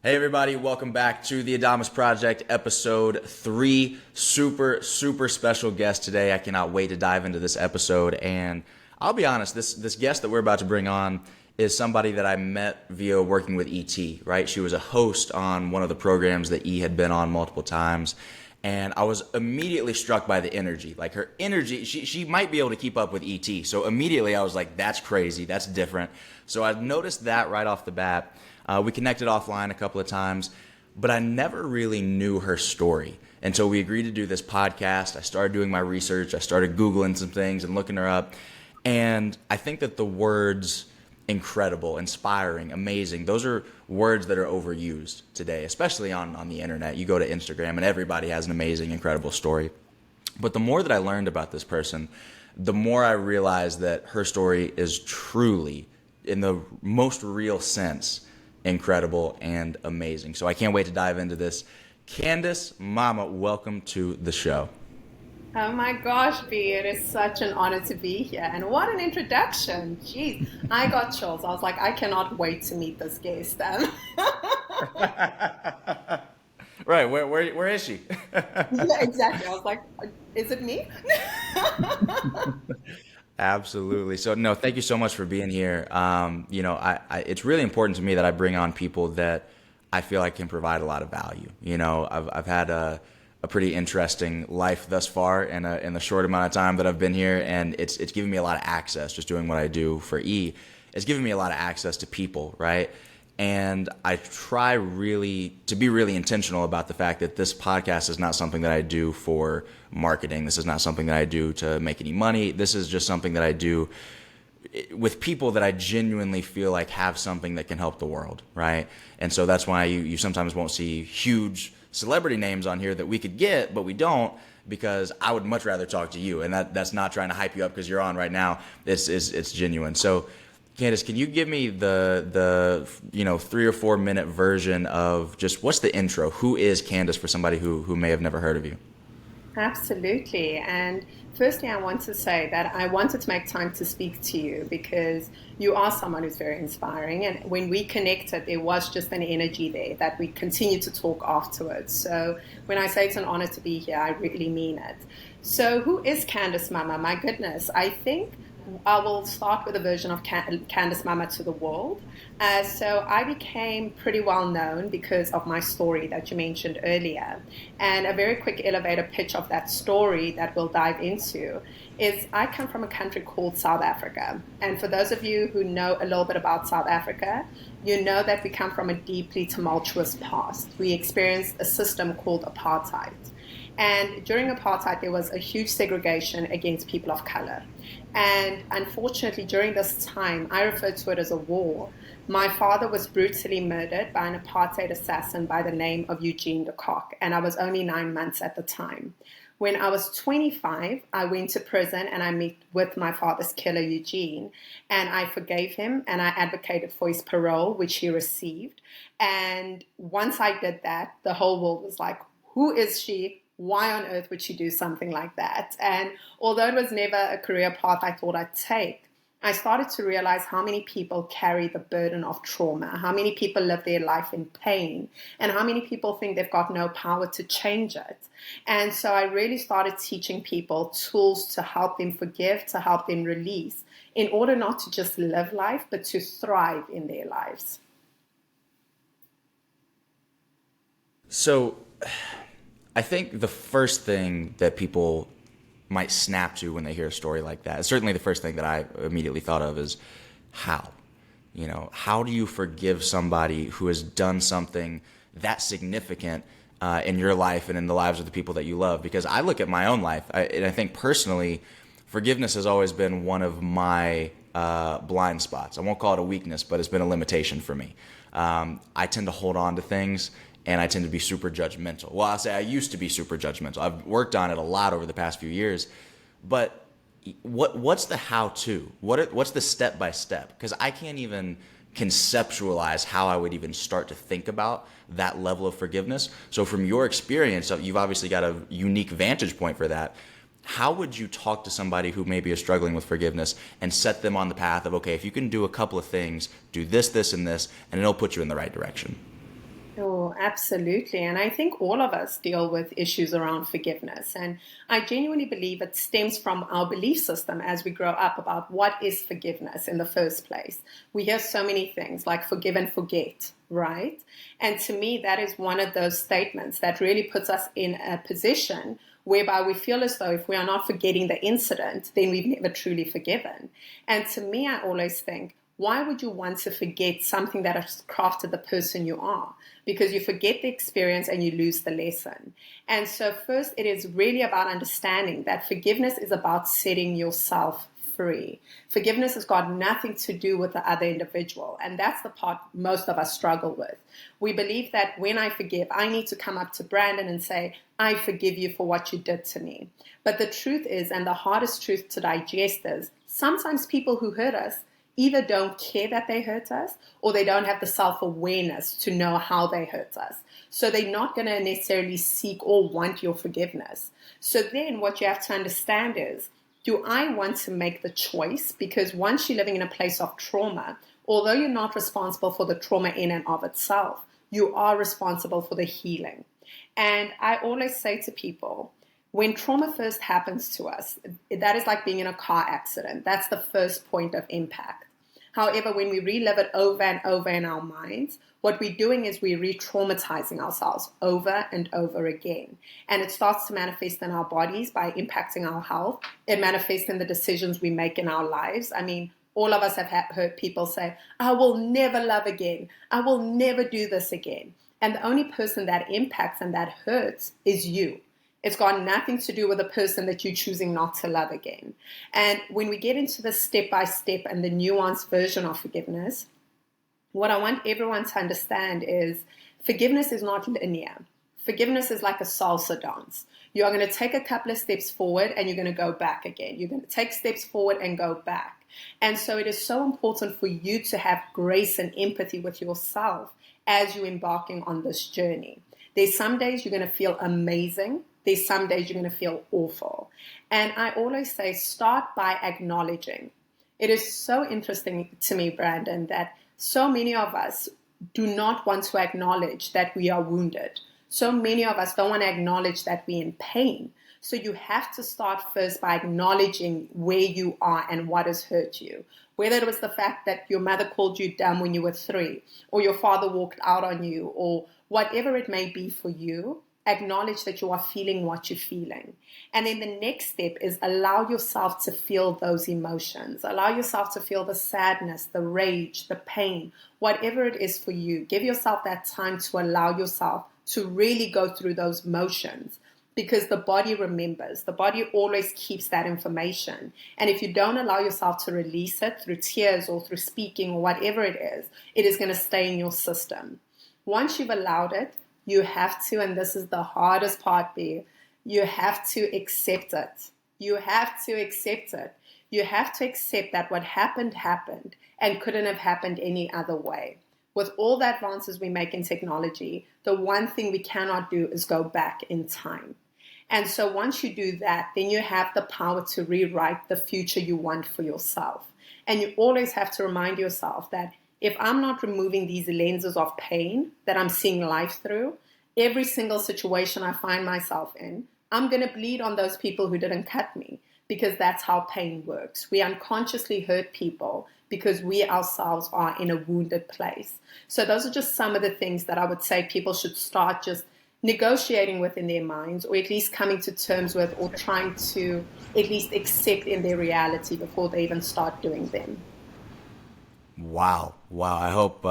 Hey everybody, welcome back to the Adamas Project, episode 3. Super special guest today. I cannot wait to dive into this episode. And I'll be honest, this guest that we're about to bring on is somebody that I met via working with ET, right? She was a host on one of the programs that E had been on multiple times. And I was immediately struck by the energy. Like her energy, she might be able to keep up with ET. So immediately I was like, that's crazy, that's different. So I noticed that right off the bat. We connected offline a couple of times, but I never really knew her story until we agreed to do this podcast. I started doing my research. I started Googling some things and looking her up. And I think that the words incredible, inspiring, amazing, those are words that are overused today, especially on the internet. You go to Instagram and everybody has an amazing, incredible story. But the more that I learned about this person, the more I realized that her story is truly, in the most real sense, incredible and amazing. So I can't wait to dive into this. Candice, Mama, welcome to the show. Oh my gosh, B, it is such an honor to be here. And what an introduction. Jeez, I got chills. I was like, I cannot wait to meet this guest. Right, where is she? Yeah, exactly. I was like, is it me? Absolutely. So no, thank you so much for being here. It's really important to me that I bring on people that I feel like can provide a lot of value. I've had a pretty interesting life thus far in the short amount of time that I've been here, and it's given me a lot of access. Just doing what I do for E, it's given me a lot of access to people, right? And I try really to be really intentional about the fact that this podcast is not something that I do for marketing. This is not something that I do to make any money. This is just something that I do with people that I genuinely feel like have something that can help the world, right? And so that's why you sometimes won't see huge celebrity names on here that we could get, but we don't, because I would much rather talk to you. And that's not trying to hype you up because you're on right now. It's genuine. So Candice, can you give me the 3 or 4 minute version of just what's the intro? Who is Candice for somebody who may have never heard of you? Absolutely. And firstly, I want to say that I wanted to make time to speak to you because you are someone who's very inspiring. And when we connected, there was just an energy there that we continue to talk afterwards. So when I say it's an honor to be here, I really mean it. So who is Candice Mama? My goodness, I think I will start with a version of Candice Mama to the world. So I became pretty well known because of my story that you mentioned earlier. And a very quick elevator pitch of that story that we'll dive into is I come from a country called South Africa. And for those of you who know a little bit about South Africa, you know that we come from a deeply tumultuous past. We experienced a system called apartheid. And during apartheid, there was a huge segregation against people of color. And unfortunately, during this time, I refer to it as a war. My father was brutally murdered by an apartheid assassin by the name of Eugene de Kock, and I was only 9 months at the time. When I was 25, I went to prison and I met with my father's killer, Eugene, and I forgave him and I advocated for his parole, which he received. And once I did that, the whole world was like, who is she? Why on earth would she do something like that? And although it was never a career path I thought I'd take, I started to realize how many people carry the burden of trauma, how many people live their life in pain, and how many people think they've got no power to change it. And so I really started teaching people tools to help them forgive, to help them release, in order not to just live life, but to thrive in their lives. So I think the first thing that people might snap to when they hear a story like that, certainly the first thing that I immediately thought of is how? How do you forgive somebody who has done something that significant in your life and in the lives of the people that you love? Because I look at my own life, and I think personally, forgiveness has always been one of my blind spots. I won't call it a weakness, but it's been a limitation for me. I tend to hold on to things, and I tend to be super judgmental. Well, I'll say I used to be super judgmental. I've worked on it a lot over the past few years. But what's the how-to? What's the step-by-step? Because I can't even conceptualize how I would even start to think about that level of forgiveness. So from your experience, you've obviously got a unique vantage point for that. How would you talk to somebody who maybe is struggling with forgiveness and set them on the path of, okay, if you can do a couple of things, do this, this, and this, and it'll put you in the right direction? Oh, absolutely. And I think all of us deal with issues around forgiveness. And I genuinely believe it stems from our belief system as we grow up about what is forgiveness in the first place. We hear so many things like forgive and forget, right? And to me, that is one of those statements that really puts us in a position whereby we feel as though if we are not forgetting the incident, then we've never truly forgiven. And to me, I always think, why would you want to forget something that has crafted the person you are? Because you forget the experience and you lose the lesson. And so first, it is really about understanding that forgiveness is about setting yourself free. Forgiveness has got nothing to do with the other individual. And that's the part most of us struggle with. We believe that when I forgive, I need to come up to Brandon and say, I forgive you for what you did to me. But the truth is, and the hardest truth to digest is, sometimes people who hurt us either don't care that they hurt us or they don't have the self-awareness to know how they hurt us. So they're not going to necessarily seek or want your forgiveness. So then what you have to understand is, do I want to make the choice? Because once you're living in a place of trauma, although you're not responsible for the trauma in and of itself, you are responsible for the healing. And I always say to people, when trauma first happens to us, that is like being in a car accident. That's the first point of impact. However, when we relive it over and over in our minds, what we're doing is we're re-traumatizing ourselves over and over again. And it starts to manifest in our bodies by impacting our health. It manifests in the decisions we make in our lives. I mean, all of us have heard people say, I will never love again. I will never do this again. And the only person that impacts and that hurts is you. It's got nothing to do with the person that you're choosing not to love again. And when we get into the step-by-step and the nuanced version of forgiveness, what I want everyone to understand is forgiveness is not linear. Forgiveness is like a salsa dance. You are going to take a couple of steps forward and you're going to go back again. You're going to take steps forward and go back. And so it is so important for you to have grace and empathy with yourself as you're embarking on this journey. There's some days you're going to feel amazing. There's some days you're going to feel awful. And I always say, start by acknowledging. It is so interesting to me, Brandon, that so many of us do not want to acknowledge that we are wounded. So many of us don't want to acknowledge that we're in pain. So you have to start first by acknowledging where you are and what has hurt you. Whether it was the fact that your mother called you dumb when you were 3, or your father walked out on you, or whatever it may be for you, acknowledge that you are feeling what you're feeling. And then the next step is allow yourself to feel those emotions. Allow yourself to feel the sadness, the rage, the pain, whatever it is for you. Give yourself that time to allow yourself to really go through those motions, because the body remembers. The body always keeps that information. And if you don't allow yourself to release it through tears or through speaking or whatever it is going to stay in your system. Once you've allowed it, you have to, and this is the hardest part there, you have to accept it. You have to accept it. You have to accept that what happened happened and couldn't have happened any other way. With all the advances we make in technology, the one thing we cannot do is go back in time. And so once you do that, then you have the power to rewrite the future you want for yourself. And you always have to remind yourself that if I'm not removing these lenses of pain that I'm seeing life through, every single situation I find myself in, I'm going to bleed on those people who didn't cut me, because that's how pain works. We unconsciously hurt people because we ourselves are in a wounded place. So those are just some of the things that I would say people should start just negotiating with in their minds, or at least coming to terms with, or trying to at least accept in their reality before they even start doing them. Wow. I hope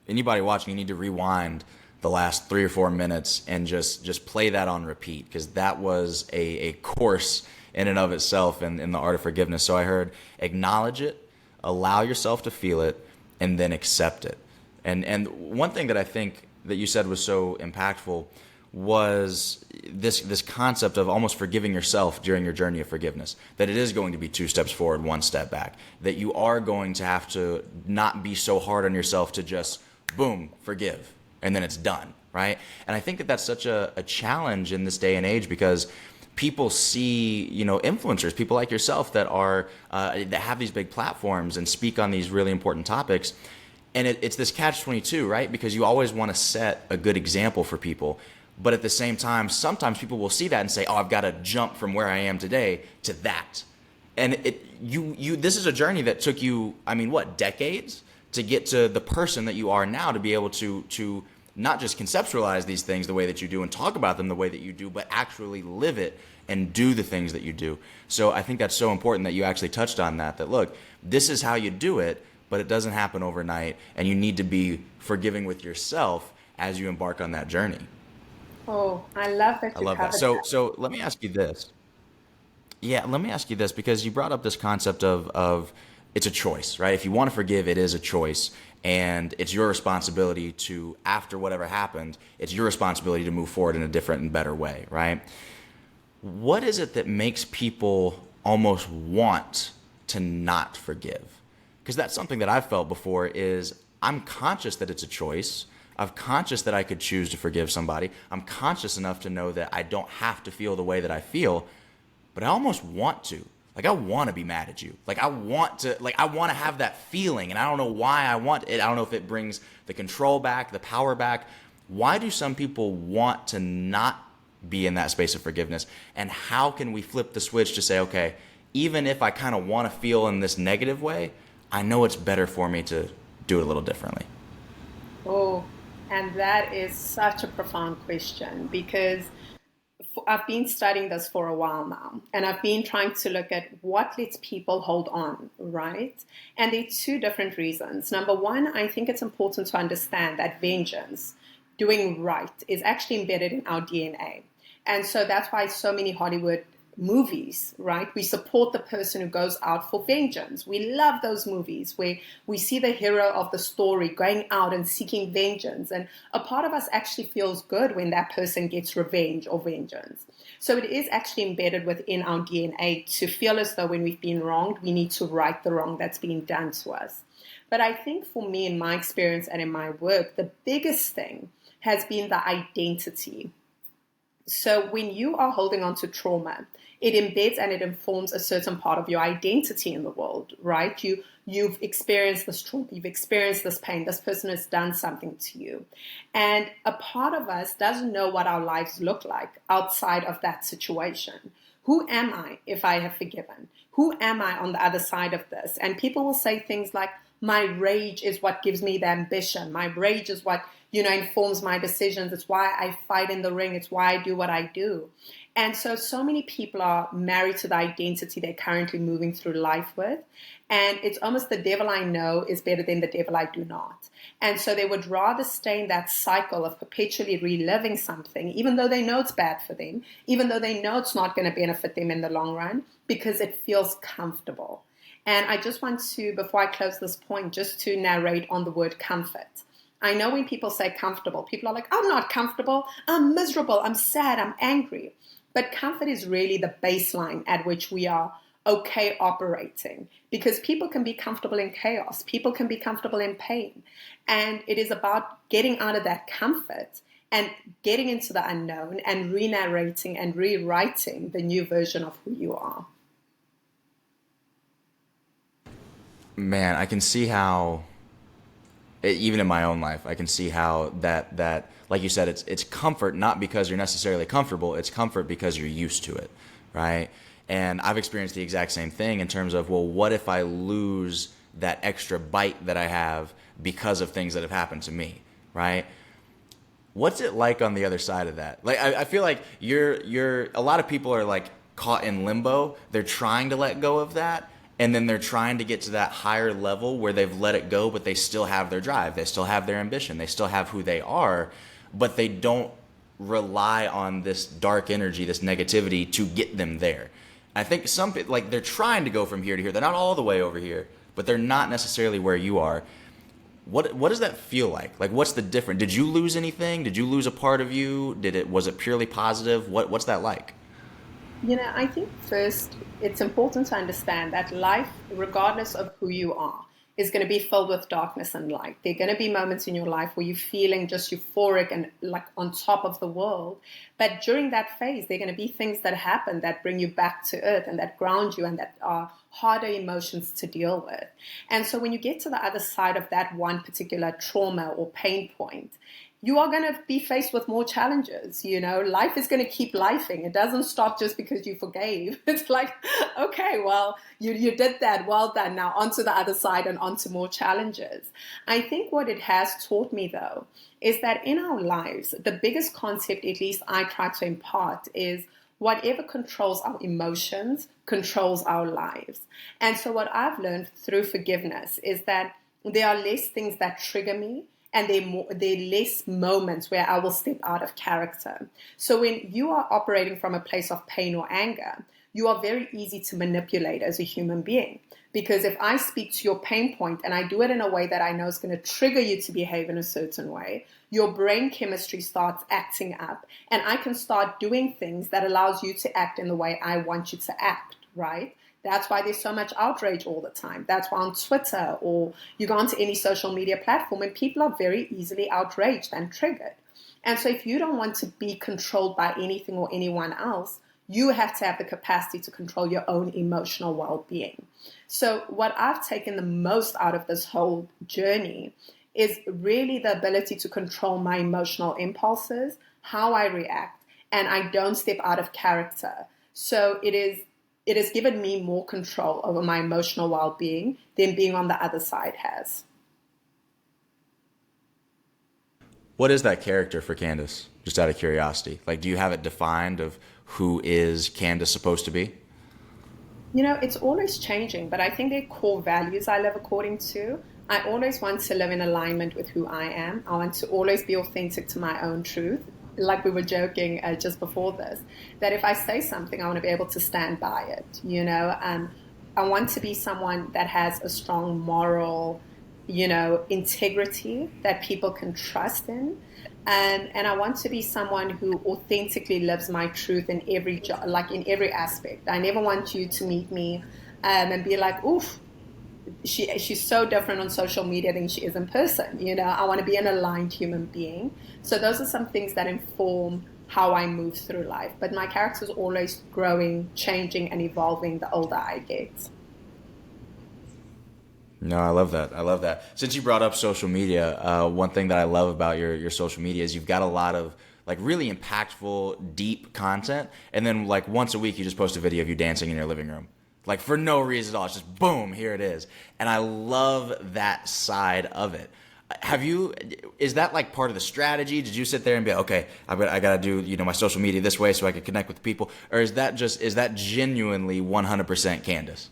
anybody watching, you need to rewind the last 3 or 4 minutes and just play that on repeat, because that was a course in and of itself in the art of forgiveness. So I heard acknowledge it, allow yourself to feel it, and then accept it. And one thing that I think that you said was so impactful was this concept of almost forgiving yourself during your journey of forgiveness, that it is going to be 2 steps forward, 1 step back, that you are going to have to not be so hard on yourself to just, boom, forgive, and then it's done, right? And I think that that's such a challenge in this day and age, because people see, influencers, people like yourself that are that have these big platforms and speak on these really important topics, And it's this catch-22, right? Because you always want to set a good example for people. But at the same time, sometimes people will see that and say, oh, I've got to jump from where I am today to that. And this is a journey that took you, I mean, what, decades to get to the person that you are now, to be able to not just conceptualize these things the way that you do and talk about them the way that you do, but actually live it and do the things that you do. So I think that's so important that you actually touched on that look, this is how you do it, but it doesn't happen overnight, and you need to be forgiving with yourself as you embark on that journey. Oh, I love that I you love that. covered So let me ask you this. Yeah, let me ask you this, because you brought up this concept of it's a choice, right? If you want to forgive, it is a choice, and it's your responsibility to, after whatever happened, it's your responsibility to move forward in a different and better way, right? What is it that makes people almost want to not forgive? Because that's something that I've felt before. Is I'm conscious that it's a choice. I'm conscious that I could choose to forgive somebody. I'm conscious enough to know that I don't have to feel the way that I feel, but I almost want to. Like, I want to be mad at you. I want to have that feeling, and I don't know why I want it. I don't know if it brings the control back, the power back. Why do some people want to not be in that space of forgiveness? And how can we flip the switch to say, okay, even if I kind of want to feel in this negative way, I know it's better for me to do it a little differently. Oh, and that is such a profound question because I've been studying this for a while now, and I've been trying to look at what lets people hold on, right? And there are two different reasons. Number one, I think it's important to understand that vengeance, doing right, is actually embedded in our DNA. And so that's why so many Hollywood movies, right? We support the person who goes out for vengeance. We love those movies where we see the hero of the story going out and seeking vengeance. And a part of us actually feels good when that person gets revenge or vengeance. So it is actually embedded within our DNA to feel as though when we've been wronged, we need to right the wrong that's been done to us. But I think for me, in my experience and in my work, the biggest thing has been the identity. So when you are holding on to trauma, it embeds and it informs a certain part of your identity in the world, right? You've experienced this trauma, you've experienced this pain, this person has done something to you. And a part of us doesn't know what our lives look like outside of that situation. Who am I if I have forgiven? Who am I on the other side of this? And people will say things like, my rage is what gives me the ambition. My rage is what, informs my decisions. It's why I fight in the ring. It's why I do what I do. And so many people are married to the identity they're currently moving through life with. And it's almost the devil I know is better than the devil I do not. And so they would rather stay in that cycle of perpetually reliving something, even though they know it's bad for them, even though they know it's not going to benefit them in the long run, because it feels comfortable. And I just want to, before I close this point, just to narrate on the word comfort. I know when people say comfortable, people are like, I'm not comfortable, I'm miserable, I'm sad, I'm angry. But comfort is really the baseline at which we are okay operating, because people can be comfortable in chaos, people can be comfortable in pain. And it is about getting out of that comfort and getting into the unknown and re-narrating and rewriting the new version of who you are. Man, I can see how, even in my own life, I can see how that like you said, it's comfort not because you're necessarily comfortable. It's comfort because you're used to it, right? And I've experienced the exact same thing in terms of, well, what if I lose that extra bite that I have because of things that have happened to me, right? What's it like on the other side of that? Like, I feel like you're a lot of people are like caught in limbo. They're trying to let go of that, and then they're trying to get to that higher level where they've let it go, but they still have their drive, they still have their ambition, they still have who they are, but they don't rely on this dark energy, this negativity to get them there. I think some people, like, they're trying to go from here to here. They're not all the way over here, but they're not necessarily where you are. What does that feel like? Like, what's the difference? Did you lose anything? Did you lose a part of you? Was it purely positive? What's that like? I think first it's important to understand that life, regardless of who you are, is going to be filled with darkness and light. There are going to be moments in your life where you're feeling just euphoric and like on top of the world. But during that phase, there are going to be things that happen that bring you back to earth and that ground you and that are harder emotions to deal with. And so when you get to the other side of that one particular trauma or pain point, you are going to be faced with more challenges. Life is going to keep lifing. It doesn't stop just because you forgave. It's like, okay, well, you did that. Well done. Now onto the other side and onto more challenges. I think what it has taught me, though, is that in our lives, the biggest concept, at least I try to impart, is whatever controls our emotions controls our lives. And so what I've learned through forgiveness is that there are less things that trigger me, and there are less moments where I will step out of character. So when you are operating from a place of pain or anger, you are very easy to manipulate as a human being. Because if I speak to your pain point and I do it in a way that I know is going to trigger you to behave in a certain way, your brain chemistry starts acting up, and I can start doing things that allows you to act in the way I want you to act, right? That's why there's so much outrage all the time. That's why on Twitter or you go onto any social media platform and people are very easily outraged and triggered. And so if you don't want to be controlled by anything or anyone else, you have to have the capacity to control your own emotional well-being. So what I've taken the most out of this whole journey is really the ability to control my emotional impulses, how I react, and I don't step out of character. So it has given me more control over my emotional well-being than being on the other side has. What is that character for Candice? Just out of curiosity. Like, do you have it defined of who is Candice supposed to be? It's always changing, but I think there are core values I live according to. I always want to live in alignment with who I am. I want to always be authentic to my own truth. Like we were joking just before this, that if I say something, I want to be able to stand by it. I want to be someone that has a strong moral, integrity that people can trust in. And I want to be someone who authentically lives my truth in every in every aspect. I never want you to meet me and be like, oof, she's so different on social media than she is in person. I want to be an aligned human being. So those are some things that inform how I move through life. But my character is always growing, changing, and evolving the older I get. No, I love that. I love that. Since you brought up social media, one thing that I love about your social media is you've got a lot of like really impactful, deep content. And then like once a week, you just post a video of you dancing in your living room. Like for no reason at all. It's just boom, here it is. And I love that side of it. Is that like part of the strategy? Did you sit there and be, okay, I got to do, my social media this way so I can connect with people? Or is that genuinely 100% Candice?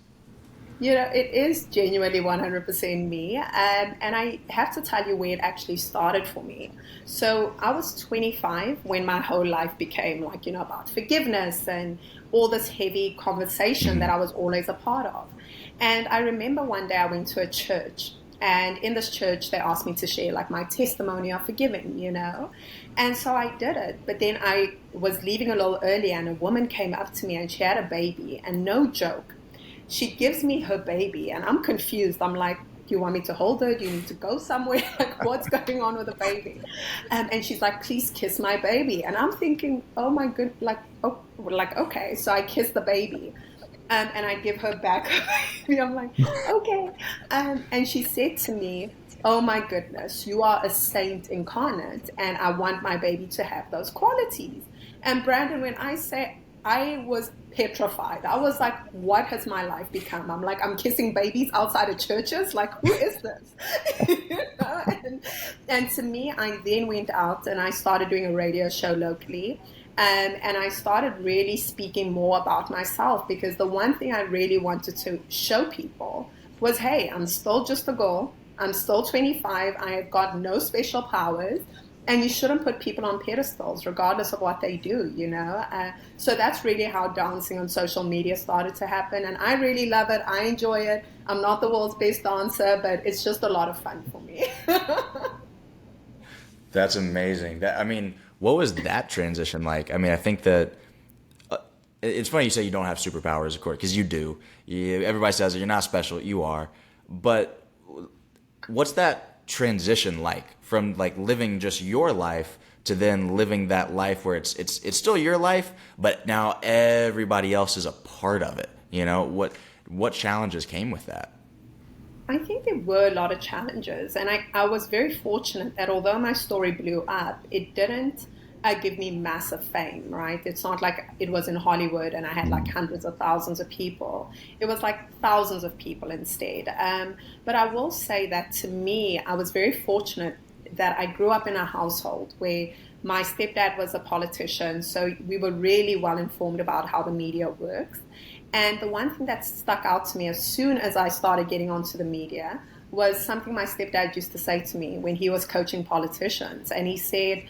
It is genuinely 100% me. And I have to tell you where it actually started for me. So I was 25 when my whole life became about forgiveness and all this heavy conversation that I was always a part of. And I remember one day I went to a church. And in this church, they asked me to share my testimony of forgiving, And so I did it. But then I was leaving a little earlier and a woman came up to me and she had a baby. And no joke, she gives me her baby and I'm confused. I'm like, do you want me to hold her? Do you need to go somewhere? What's going on with the baby? And she's like, please kiss my baby. And I'm thinking, oh my good, okay. So I kiss the baby. And I give her back her baby. I'm like, okay. And she said to me, oh my goodness, you are a saint incarnate, and I want my baby to have those qualities. And Brandon, when I say I was petrified, I was like, what has my life become? I'm like, I'm kissing babies outside of churches? Like, who is this? And to me, I then went out and I started doing a radio show locally. And I started really speaking more about myself, because the one thing I really wanted to show people was, hey, I'm still just a girl. I'm still 25. I have got no special powers. And you shouldn't put people on pedestals, regardless of what they do, So that's really how dancing on social media started to happen. And I really love it. I enjoy it. I'm not the world's best dancer, but it's just a lot of fun for me. That's amazing. What was that transition like? I think that it's funny you say you don't have superpowers, of course, because you do. Everybody says that you're not special. You are. But what's that transition like from living just your life to then living that life where it's still your life, but now everybody else is a part of it? what challenges came with that? I think there were a lot of challenges, and I was very fortunate that although my story blew up, it didn't give me massive fame, right? It's not like it was in Hollywood and I had like hundreds of thousands of people. It was like thousands of people instead. But I will say that to me, I was very fortunate that I grew up in a household where my stepdad was a politician, so we were really well informed about how the media works. And the one thing that stuck out to me as soon as I started getting onto the media was something my stepdad used to say to me when he was coaching politicians. And he said,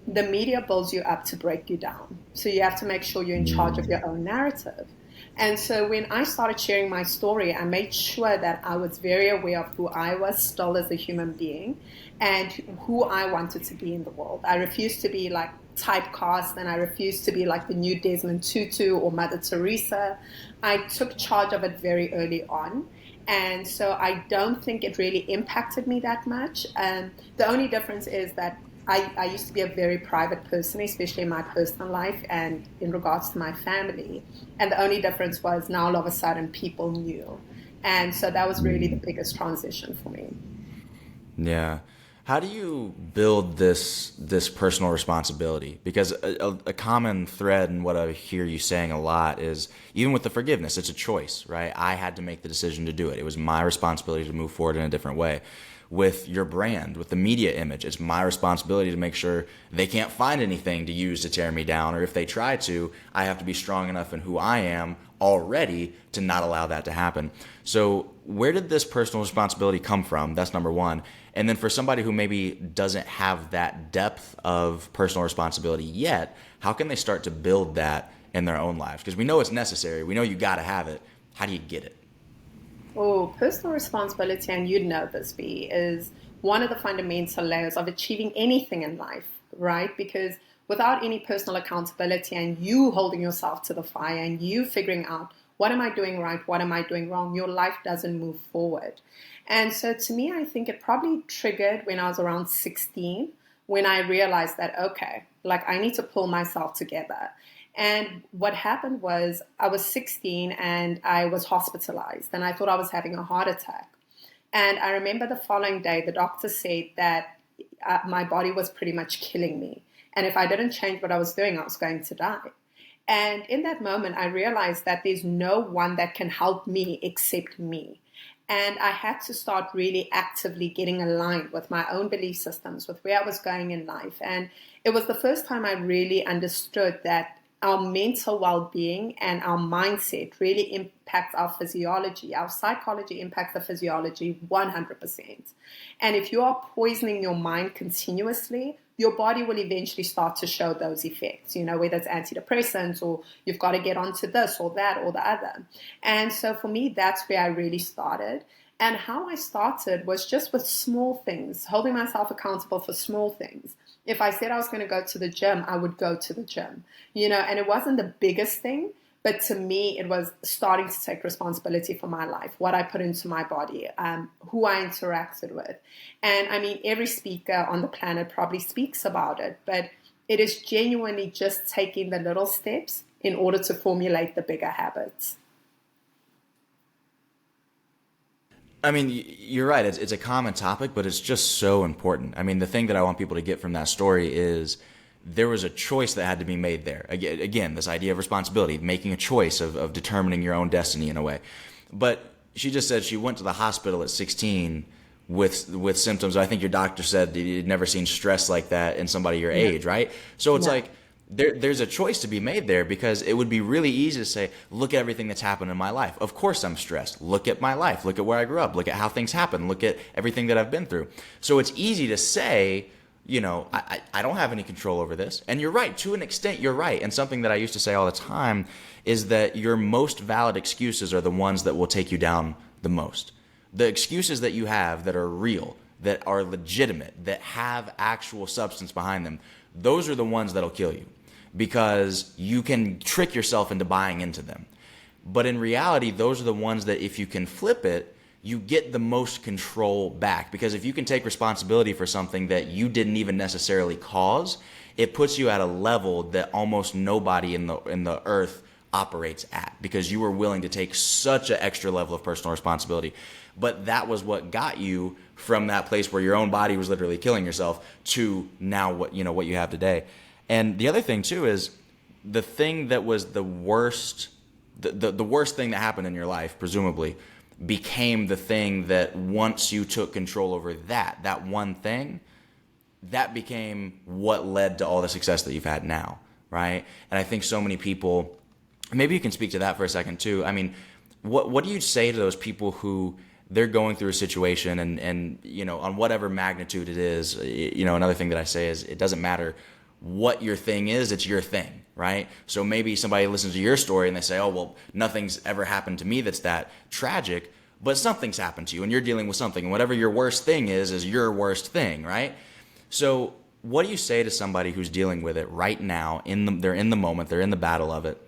the media builds you up to break you down. So you have to make sure you're in charge of your own narrative. And so when I started sharing my story, I made sure that I was very aware of who I was still as a human being and who I wanted to be in the world. I refused to be like typecast, and I refused to be like the new Desmond Tutu or Mother Teresa. I took charge of it very early on. And so I don't think it really impacted me that much. The only difference is that I used to be a very private person, especially in my personal life and in regards to my family. And the only difference was now all of a sudden people knew. And so that was really the biggest transition for me. Yeah. How do you build this personal responsibility? Because a common thread in what I hear you saying a lot is even with the forgiveness, it's a choice, right? I had to make the decision to do it. It was my responsibility to move forward in a different way. With your brand, with the media image, it's my responsibility to make sure they can't find anything to use to tear me down. Or if they try to, I have to be strong enough in who I am already to not allow that to happen. So where did this personal responsibility come from? That's number one. And then for somebody who maybe doesn't have that depth of personal responsibility yet, how can they start to build that in their own lives? Because we know it's necessary. We know you got to have it. How do you get it? Oh, personal responsibility, and you'd know this, B, is one of the fundamental layers of achieving anything in life, right? Because without any personal accountability and you holding yourself to the fire and you figuring out what am I doing right, what am I doing wrong, your life doesn't move forward. And so to me, I think it probably triggered when I was around 16, when I realized that, okay, like I need to pull myself together. And what happened was I was 16 and I was hospitalized and I thought I was having a heart attack. And I remember the following day, the doctor said that my body was pretty much killing me. And if I didn't change what I was doing, I was going to die. And in that moment, I realized that there's no one that can help me except me. And I had to start really actively getting aligned with my own belief systems, with where I was going in life. And it was the first time I really understood that our mental well-being and our mindset really impacts our physiology. Our psychology impacts the physiology 100%. And if you are poisoning your mind continuously, your body will eventually start to show those effects, you know, whether it's antidepressants or you've got to get onto this or that or the other. And so for me, that's where I really started. And how I started was just with small things, holding myself accountable for small things. If I said I was going to go to the gym, I would go to the gym, you know, and it wasn't the biggest thing, but to me, it was starting to take responsibility for my life, what I put into my body, who I interacted with. And I mean, every speaker on the planet probably speaks about it, but it is genuinely just taking the little steps in order to formulate the bigger habits. I mean, you're right. It's a common topic, but it's just so important. I mean, the thing that I want people to get from that story is there was a choice that had to be made there. Again, this idea of responsibility, making a choice of determining your own destiny in a way. But she just said she went to the hospital at 16 with symptoms. I think your doctor said that you'd never seen stress like that in somebody your age, right? So it's like there's a choice to be made there, because it would be really easy to say, look at everything that's happened in my life. Of course I'm stressed. Look at my life. Look at where I grew up. Look at how things happen. Look at everything that I've been through. So it's easy to say, you know, I don't have any control over this. And you're right. To an extent, you're right. And something that I used to say all the time is that your most valid excuses are the ones that will take you down the most. The excuses that you have that are real, that are legitimate, that have actual substance behind them, those are the ones that'll kill you, because you can trick yourself into buying into them. But in reality, those are the ones that if you can flip it, you get the most control back. Because if you can take responsibility for something that you didn't even necessarily cause, it puts you at a level that almost nobody in the earth operates at, because you were willing to take such an extra level of personal responsibility. But that was what got you from that place where your own body was literally killing yourself to now what you have today. And the other thing too is the thing that was the worst thing that happened in your life, presumably, became the thing that once you took control over that one thing, that became what led to all the success that you've had now, right? And I think so many people, maybe you can speak to that for a second too. I mean, what do you say to those people who they're going through a situation and on whatever magnitude it is, another thing that I say is it doesn't matter what your thing is, it's your thing, right? So maybe somebody listens to your story and they say, oh, well, nothing's ever happened to me that's that tragic, but something's happened to you and you're dealing with something, and whatever your worst thing is your worst thing, right? So what do you say to somebody who's dealing with it right now, they're in the moment, they're in the battle of it,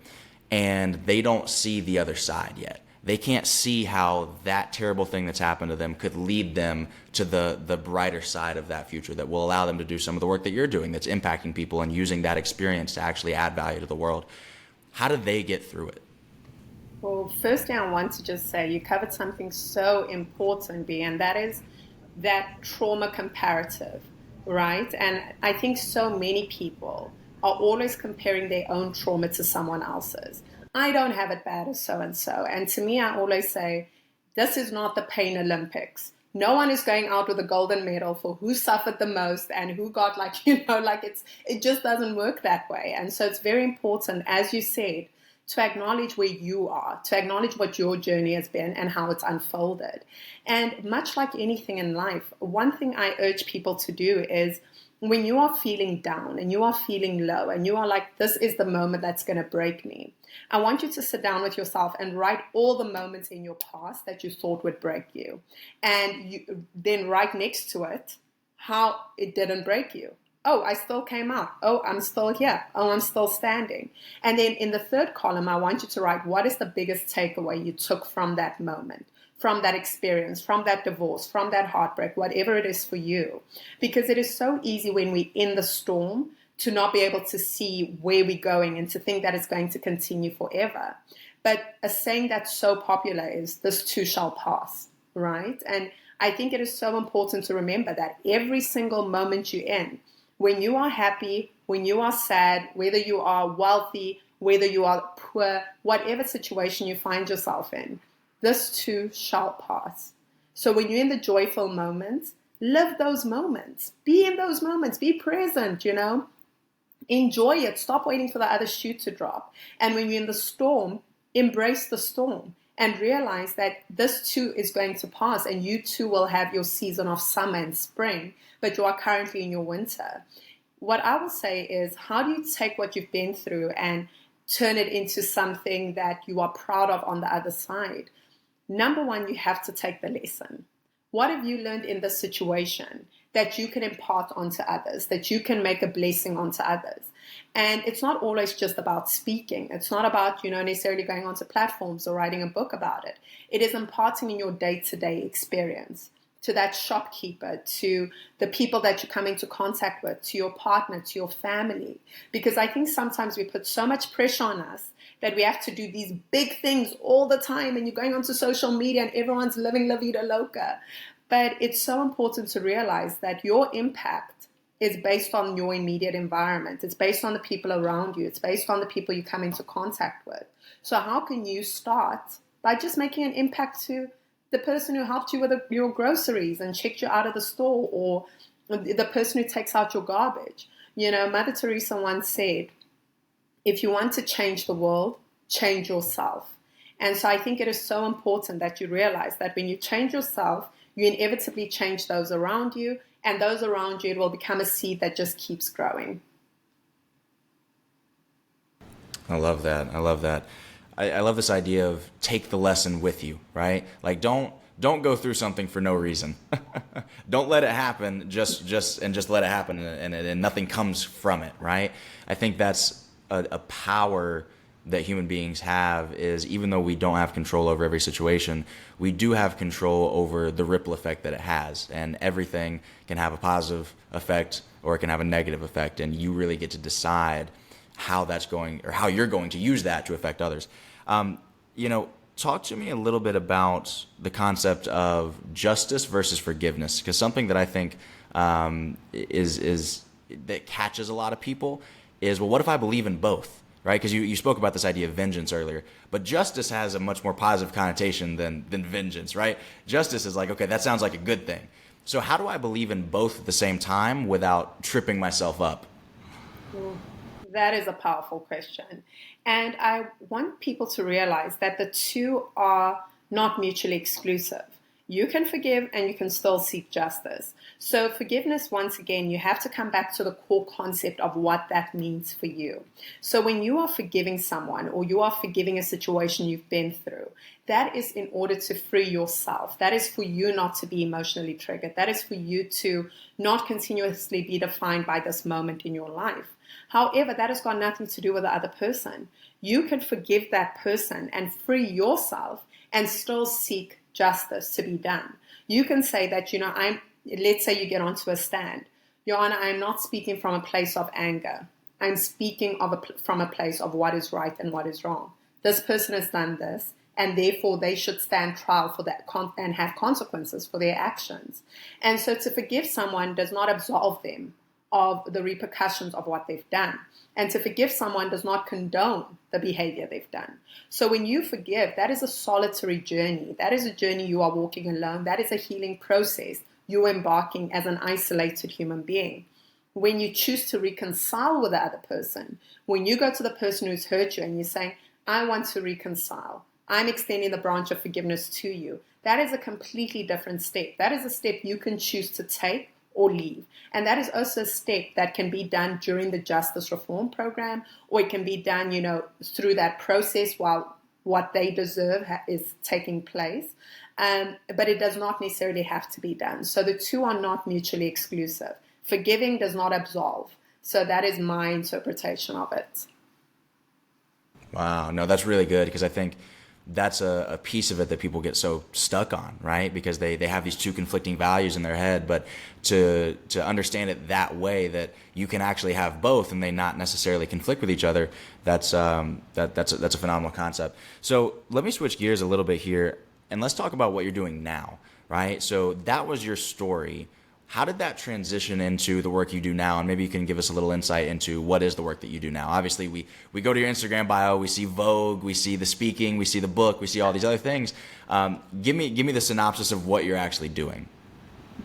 and they don't see the other side yet? They can't see how that terrible thing that's happened to them could lead them to the brighter side of that future that will allow them to do some of the work that you're doing that's impacting people and using that experience to actually add value to the world. How do they get through it? Well, firstly, I want to just say you covered something so important, B, and that is that trauma comparative, right? And I think so many people are always comparing their own trauma to someone else's. I don't have it bad as so-and-so. And to me, I always say, this is not the pain Olympics. No one is going out with a golden medal for who suffered the most and who got it just doesn't work that way. And so it's very important, as you said, to acknowledge where you are, to acknowledge what your journey has been and how it's unfolded. And much like anything in life, one thing I urge people to do is when you are feeling down and you are feeling low and you are like, this is the moment that's going to break me, I want you to sit down with yourself and write all the moments in your past that you thought would break you. And you then write next to it how it didn't break you. Oh, I still came out. Oh, I'm still here. Oh, I'm still standing. And then in the third column, I want you to write what is the biggest takeaway you took from that moment, from that experience, from that divorce, from that heartbreak, whatever it is for you. Because it is so easy when we're in the storm to not be able to see where we're going and to think that it's going to continue forever. But a saying that's so popular is, this too shall pass, right? And I think it is so important to remember that every single moment you're in, when you are happy, when you are sad, whether you are wealthy, whether you are poor, whatever situation you find yourself in, this too shall pass. So when you're in the joyful moments, live those moments. Be in those moments. Be present, Enjoy it. Stop waiting for the other shoe to drop. And when you're in the storm, embrace the storm and realize that this too is going to pass, and you too will have your season of summer and spring, but you are currently in your winter. What I will say is, how do you take what you've been through and turn it into something that you are proud of on the other side? Number one, you have to take the lesson. What have you learned in this situation that you can impart onto others, that you can make a blessing onto others? And it's not always just about speaking. It's not about, necessarily going onto platforms or writing a book about it. It is imparting in your day-to-day experience, to that shopkeeper, to the people that you come into contact with, to your partner, to your family. Because I think sometimes we put so much pressure on us that we have to do these big things all the time, and you're going onto social media and everyone's living la vida loca. But it's so important to realize that your impact is based on your immediate environment. It's based on the people around you. It's based on the people you come into contact with. So how can you start by just making an impact to the person who helped you with your groceries and checked you out of the store, or the person who takes out your garbage? Mother Teresa once said, if you want to change the world, change yourself. And so I think it is so important that you realize that when you change yourself, you inevitably change those around you, and those around you, it will become a seed that just keeps growing. I love that. I love that. I love this idea of take the lesson with you, right? Like don't go through something for no reason. Don't let it happen just let it happen and nothing comes from it, right? I think that's a power that human beings have, is even though we don't have control over every situation, we do have control over the ripple effect that it has, and everything can have a positive effect or it can have a negative effect, and you really get to decide how that's going, or how you're going to use that to affect others. Talk to me a little bit about the concept of justice versus forgiveness, because something that I think is that catches a lot of people is, well, what if I believe in both, right? Because you spoke about this idea of vengeance earlier, but justice has a much more positive connotation than vengeance, right? Justice is like, okay, that sounds like a good thing. So how do I believe in both at the same time without tripping myself up? That is a powerful question. And I want people to realize that the two are not mutually exclusive. You can forgive and you can still seek justice. So forgiveness, once again, you have to come back to the core concept of what that means for you. So when you are forgiving someone or you are forgiving a situation you've been through, that is in order to free yourself. That is for you not to be emotionally triggered. That is for you to not continuously be defined by this moment in your life. However, that has got nothing to do with the other person. You can forgive that person and free yourself and still seek justice to be done. You can say that, let's say you get onto a stand. Your Honor, I'm not speaking from a place of anger. I'm speaking from a place of what is right and what is wrong. This person has done this, and therefore they should stand trial for that and have consequences for their actions. And so to forgive someone does not absolve them of the repercussions of what they've done. And to forgive someone does not condone the behavior they've done. So when you forgive, that is a solitary journey. That is a journey you are walking alone. That is a healing process you're embarking as an isolated human being. When you choose to reconcile with the other person, when you go to the person who's hurt you and you're saying, I want to reconcile, I'm extending the branch of forgiveness to you, that is a completely different step. That is a step you can choose to take or leave. And that is also a step that can be done during the Justice Reform Program, or it can be done, through that process while what they deserve is taking place. But it does not necessarily have to be done. So the two are not mutually exclusive. Forgiving does not absolve. So that is my interpretation of it. Wow, no, that's really good, because I think that's a piece of it that people get so stuck on, right? Because they have these two conflicting values in their head, but to understand it that way, that you can actually have both and they not necessarily conflict with each other, that's a phenomenal concept. So let me switch gears a little bit here, and let's talk about what you're doing now, right? So that was your story. How did that transition into the work you do now? And maybe you can give us a little insight into what is the work that you do now. Obviously, we go to your Instagram bio, we see Vogue, we see the speaking, we see the book, we see all these other things. Give me the synopsis of what you're actually doing.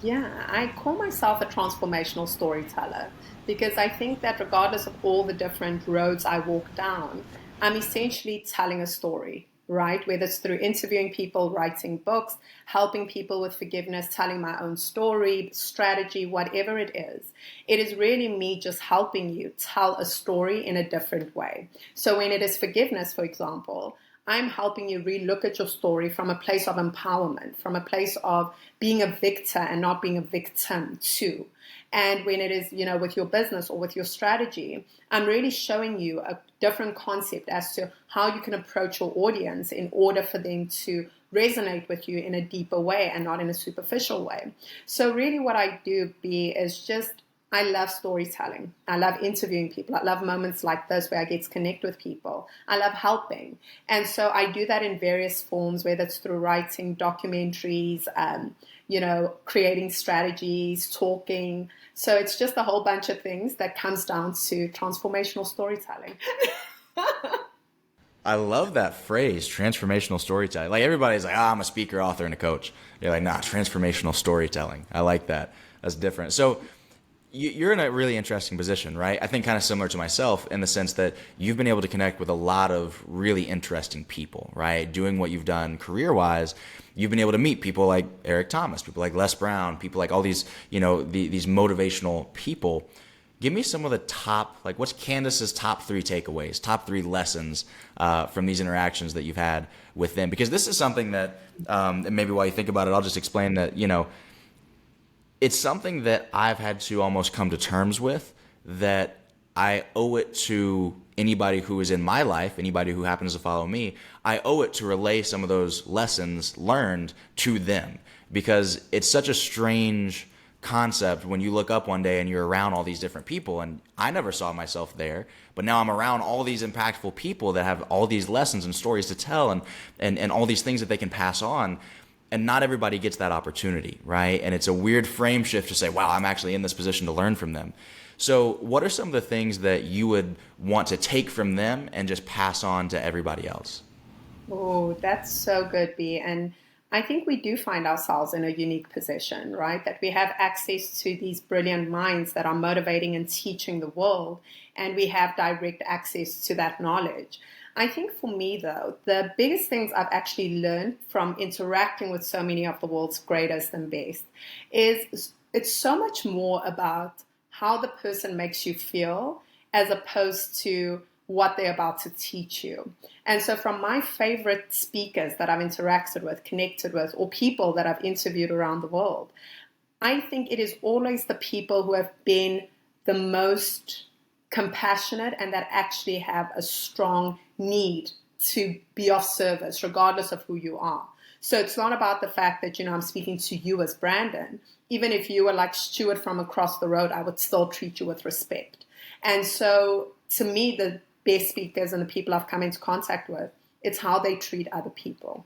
Yeah, I call myself a transformational storyteller because I think that regardless of all the different roads I walk down, I'm essentially telling a story, right? Whether it's through interviewing people, writing books, helping people with forgiveness, telling my own story, strategy, whatever it is really me just helping you tell a story in a different way. So when it is forgiveness, for example, I'm helping you relook at your story from a place of empowerment, from a place of being a victor and not being a victim too. And when it is, with your business or with your strategy, I'm really showing you a different concept as to how you can approach your audience in order for them to resonate with you in a deeper way and not in a superficial way. So really what I do, is just, I love storytelling. I love interviewing people. I love moments like this where I get to connect with people. I love helping. And so I do that in various forms, whether it's through writing documentaries, creating strategies, talking. So it's just a whole bunch of things that comes down to transformational storytelling. I love that phrase, transformational storytelling. Like everybody's like, I'm a speaker, author, and a coach. You're like, nah, transformational storytelling. I like that. That's different. So you're in a really interesting position, right? I think kind of similar to myself in the sense that you've been able to connect with a lot of really interesting people, right? Doing what you've done career-wise, you've been able to meet people like Eric Thomas, people like Les Brown, people like all these, these motivational people. Give me some of the top, what's Candice's top 3 takeaways, top 3 lessons from these interactions that you've had with them? Because this is something that, and maybe while you think about it, I'll just explain that, it's something that I've had to almost come to terms with, that I owe it to anybody who is in my life, anybody who happens to follow me, I owe it to relay some of those lessons learned to them, because it's such a strange concept when you look up one day and you're around all these different people. And I never saw myself there, but now I'm around all these impactful people that have all these lessons and stories to tell, and all these things that they can pass on. And not everybody gets that opportunity, right? And it's a weird frame shift to say, wow, I'm actually in this position to learn from them. So what are some of the things that you would want to take from them and just pass on to everybody else? Oh, that's so good, B. And I think we do find ourselves in a unique position, right? That we have access to these brilliant minds that are motivating and teaching the world, and we have direct access to that knowledge. I think for me, though, the biggest things I've actually learned from interacting with so many of the world's greatest and best is it's so much more about how the person makes you feel as opposed to what they're about to teach you. And so from my favorite speakers that I've interacted with, connected with, or people that I've interviewed around the world, I think it is always the people who have been the most compassionate and that actually have a strong need to be of service, regardless of who you are. So it's not about the fact that, I'm speaking to you as Brandon. Even if you were like Stuart from across the road, I would still treat you with respect. And so to me, the best speakers and the people I've come into contact with, it's how they treat other people.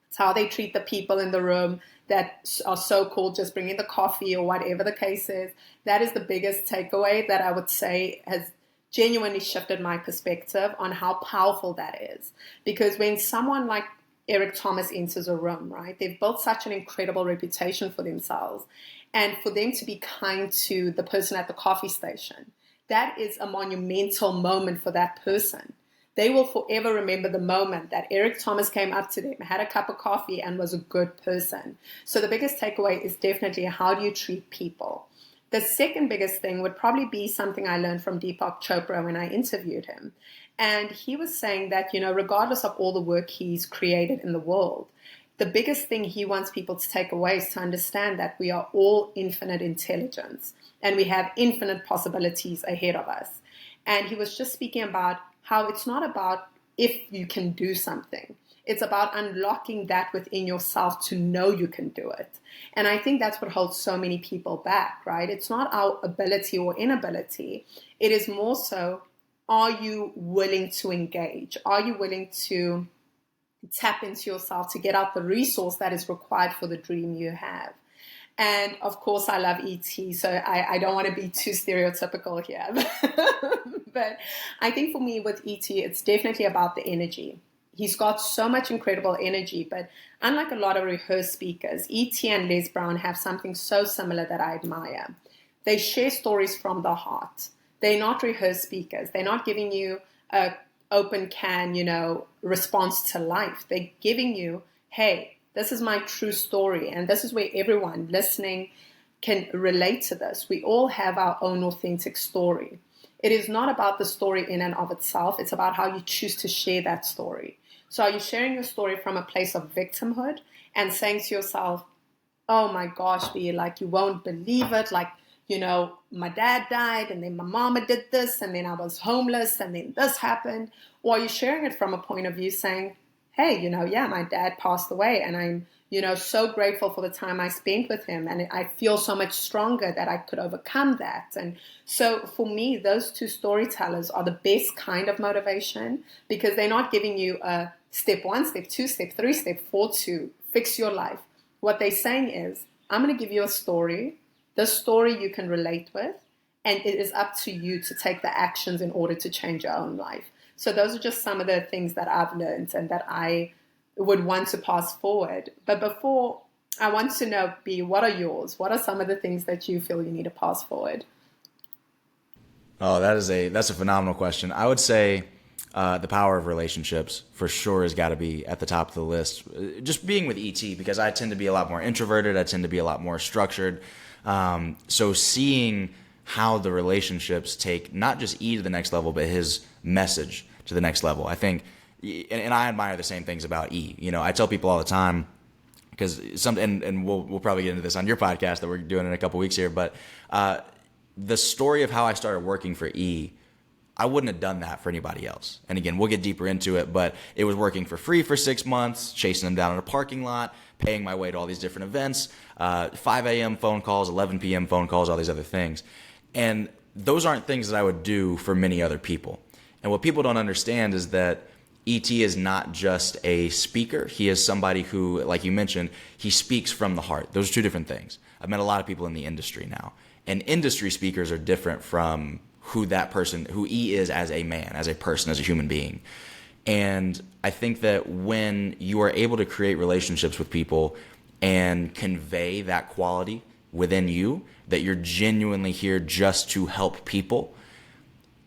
It's how they treat the people in the room that are so-called just bringing the coffee or whatever the case is. That is the biggest takeaway that I would say has genuinely shifted my perspective on how powerful that is. Because when someone like Eric Thomas enters a room, right, they've built such an incredible reputation for themselves. And for them to be kind to the person at the coffee station, that is a monumental moment for that person. They will forever remember the moment that Eric Thomas came up to them, had a cup of coffee, and was a good person. So the biggest takeaway is definitely how do you treat people. The second biggest thing would probably be something I learned from Deepak Chopra when I interviewed him. And he was saying that, regardless of all the work he's created in the world, the biggest thing he wants people to take away is to understand that we are all infinite intelligence and we have infinite possibilities ahead of us. And he was just speaking about how it's not about if you can do something. It's about unlocking that within yourself to know you can do it. And I think that's what holds so many people back, right? It's not our ability or inability. It is more so, are you willing to engage? Are you willing to tap into yourself to get out the resource that is required for the dream you have? And of course, I love E.T., so I don't want to be too stereotypical here. But I think for me with E.T., it's definitely about the energy. He's got so much incredible energy, but unlike a lot of rehearsed speakers, E.T. and Les Brown have something so similar that I admire. They share stories from the heart. They're not rehearsed speakers. They're not giving you a open can, response to life. They're giving you, hey, this is my true story, and this is where everyone listening can relate to this. We all have our own authentic story. It is not about the story in and of itself. It's about how you choose to share that story. So are you sharing your story from a place of victimhood and saying to yourself, oh my gosh, B, like you won't believe it. Like, my dad died and then my mama did this and then I was homeless and then this happened. Or are you sharing it from a point of view saying, hey, yeah, my dad passed away and I'm, so grateful for the time I spent with him. And I feel so much stronger that I could overcome that. And so for me, those two storytellers are the best kind of motivation because they're not giving you a step 1, step 2, step 3, step 4 to fix your life. What they're saying is, I'm going to give you a story. The story you can relate with, and it is up to you to take the actions in order to change your own life. So those are just some of the things that I've learned and that I would want to pass forward. But before, I want to know, B, what are yours? What are some of the things that you feel you need to pass forward? Oh, that's a phenomenal question. I would say the power of relationships for sure has got to be at the top of the list. Just being with ET, because I tend to be a lot more introverted. I tend to be a lot more structured. So seeing how the relationships take not just E to the next level, but his message to the next level. I think, and I admire the same things about E. I tell people all the time, because and we'll probably get into this on your podcast that we're doing in a couple weeks here, but the story of how I started working for E I wouldn't have done that for anybody else. And again, we'll get deeper into it, but it was working for free for 6 months, chasing them down in a parking lot, paying my way to all these different events, 5 a.m. phone calls, 11 p.m. phone calls, all these other things. And those aren't things that I would do for many other people. And what people don't understand is that E.T. is not just a speaker. He is somebody who, like you mentioned, he speaks from the heart. Those are two different things. I've met a lot of people in the industry now. And industry speakers are different from who E is as a man, as a person, as a human being. And I think that when you are able to create relationships with people and convey that quality within you, that you're genuinely here just to help people,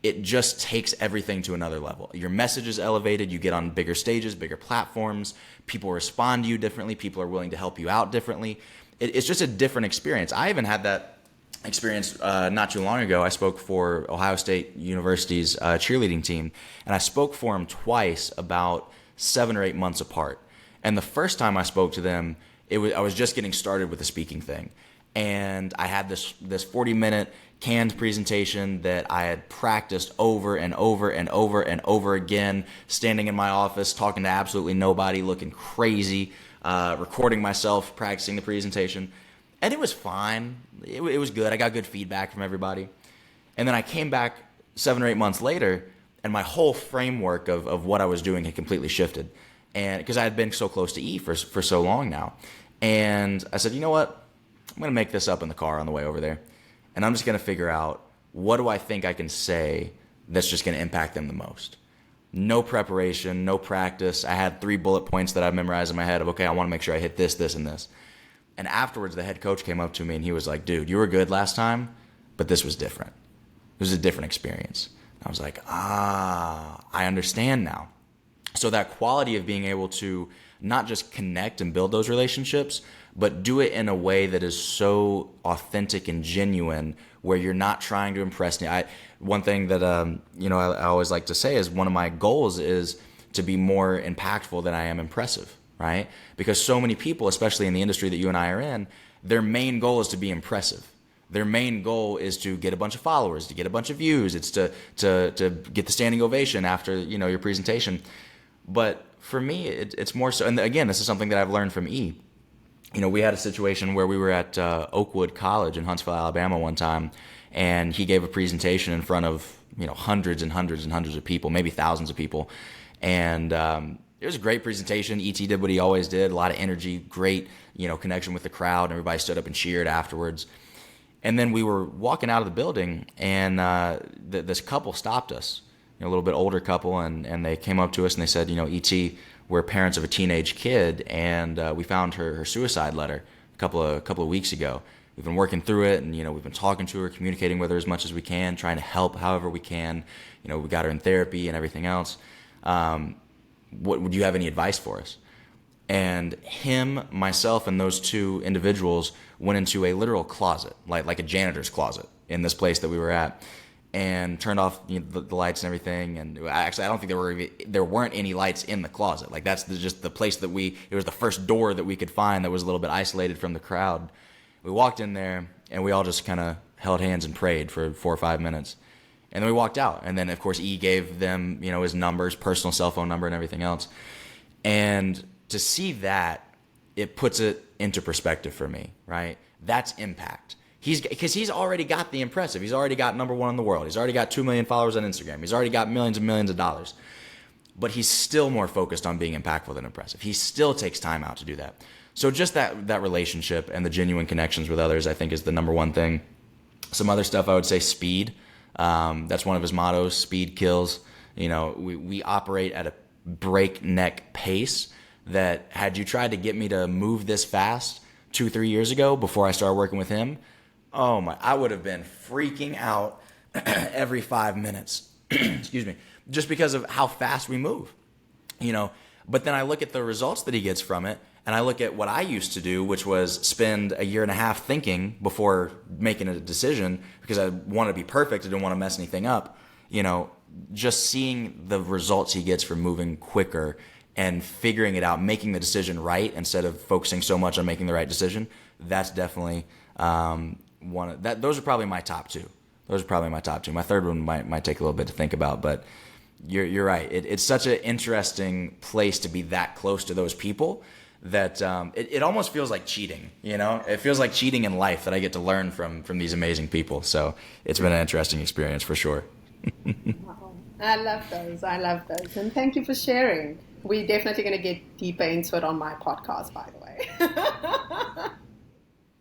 it just takes everything to another level. Your message is elevated. You get on bigger stages, bigger platforms. People respond to you differently. People are willing to help you out differently. It's just a different experience. I even had that experience not too long ago. I spoke for Ohio State University's cheerleading team, and I spoke for them twice about 7 or 8 months apart. And the first time I spoke to them, I was just getting started with the speaking thing. And I had this 40-minute canned presentation that I had practiced over and over and over and over again, standing in my office, talking to absolutely nobody, looking crazy, recording myself, practicing the presentation. And it was fine. It was good. I got good feedback from everybody. And then I came back 7 or 8 months later, and my whole framework of what I was doing had completely shifted. And because I had been so close to E for so long now. And I said, you know what? I'm going to make this up in the car on the way over there. And I'm just going to figure out, what do I think I can say that's just going to impact them the most? No preparation, no practice. I had 3 bullet points that I memorized in my head of, okay, I want to make sure I hit this, this, and this. And afterwards, the head coach came up to me and he was like, dude, you were good last time, but this was different. It was a different experience. I was like, I understand now. So that quality of being able to not just connect and build those relationships, but do it in a way that is so authentic and genuine, where you're not trying to impress me. One thing that I always like to say is one of my goals is to be more impactful than I am impressive, right? Because so many people, especially in the industry that you and I are in, their main goal is to be impressive. Their main goal is to get a bunch of followers, to get a bunch of views. It's to get the standing ovation after your presentation. But for me, it's more so. And again, this is something that I've learned from E. We had a situation where we were at Oakwood College in Huntsville, Alabama one time, and he gave a presentation in front of hundreds and hundreds and hundreds of people, maybe thousands of people, and it was a great presentation. E.T. did what he always did, a lot of energy, great connection with the crowd, and everybody stood up and cheered afterwards. And then we were walking out of the building, and this couple stopped us, a little bit older couple, and they came up to us and they said, E.T., we're parents of a teenage kid, and we found her suicide letter a couple of weeks ago. We've been working through it, and we've been talking to her, communicating with her as much as we can, trying to help however we can. We got her in therapy and everything else. Would you have any advice for us? And him, myself, and those 2 individuals went into a literal closet, like a janitor's closet in this place that we were at, and turned off the lights and everything. And actually, I don't think there weren't any lights in the closet. Like, that's just the place that it was the first door that we could find that was a little bit isolated from the crowd. We walked in there, and we all just kind of held hands and prayed for 4 or 5 minutes. And then we walked out. And then, of course, E gave them, his numbers, personal cell phone number and everything else. And to see that, it puts it into perspective for me, right? That's impact. Because he's already got the impressive. He's already got number 1 in the world. He's already got 2 million followers on Instagram. He's already got millions and millions of dollars. But he's still more focused on being impactful than impressive. He still takes time out to do that. So just that relationship and the genuine connections with others, I think, is the number 1 thing. Some other stuff, I would say speed. That's one of his mottos, speed kills. We operate at a breakneck pace that, had you tried to get me to move this fast 2-3 years ago before I started working with him, I would have been freaking out every 5 minutes. Excuse me. Just because of how fast we move, But then I look at the results that he gets from it, and I look at what I used to do, which was spend a year and a half thinking before making a decision, because I wanted to be perfect. I didn't want to mess anything up. Just seeing the results he gets from moving quicker and figuring it out, making the decision right instead of focusing so much on making the right decision. That's definitely those are probably my top 2. Those are probably my top two. My third one might take a little bit to think about, but you're right. It's such an interesting place to be that close to those people that it almost feels like cheating. It feels like cheating in life that I get to learn from these amazing people. So it's been an interesting experience for sure. Wow. I love those. I love those. And thank you for sharing. We're definitely going to get deeper into it on my podcast, by the way.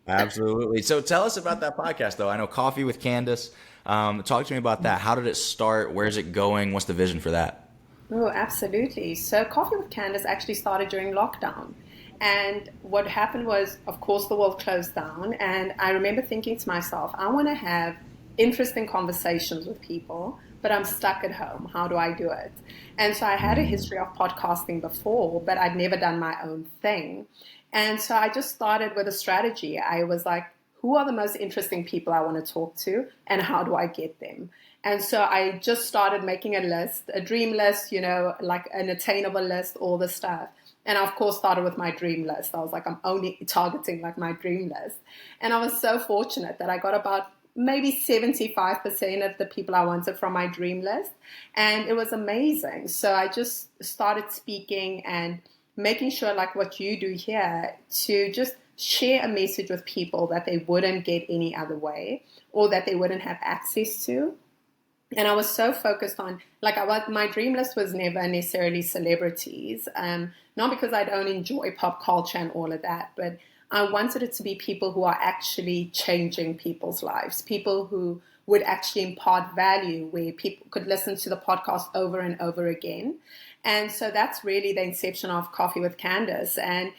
Absolutely. So tell us about that podcast, though. I know Coffee with Candice. Talk to me about that. How did it start? Where's it going? What's the vision for that? Oh, absolutely. So, Coffee with Candice actually started during lockdown. And what happened was, of course, the world closed down. And I remember thinking to myself, I want to have interesting conversations with people, but I'm stuck at home. How do I do it? And so I had a history of podcasting before, but I'd never done my own thing. And so I just started with a strategy. I was like, who are the most interesting people I want to talk to, and how do I get them? And so I just started making a list, a dream list, like an attainable list, all the stuff. And I, of course, started with my dream list. I was like, I'm only targeting like my dream list. And I was so fortunate that I got about maybe 75% of the people I wanted from my dream list. And it was amazing. So I just started speaking and making sure, like what you do here, to just share a message with people that they wouldn't get any other way or that they wouldn't have access to. And I was so focused on, my dream list was never necessarily celebrities, not because I don't enjoy pop culture and all of that, but I wanted it to be people who are actually changing people's lives, people who would actually impart value, where people could listen to the podcast over and over again. And so that's really the inception of Coffee with Candice. And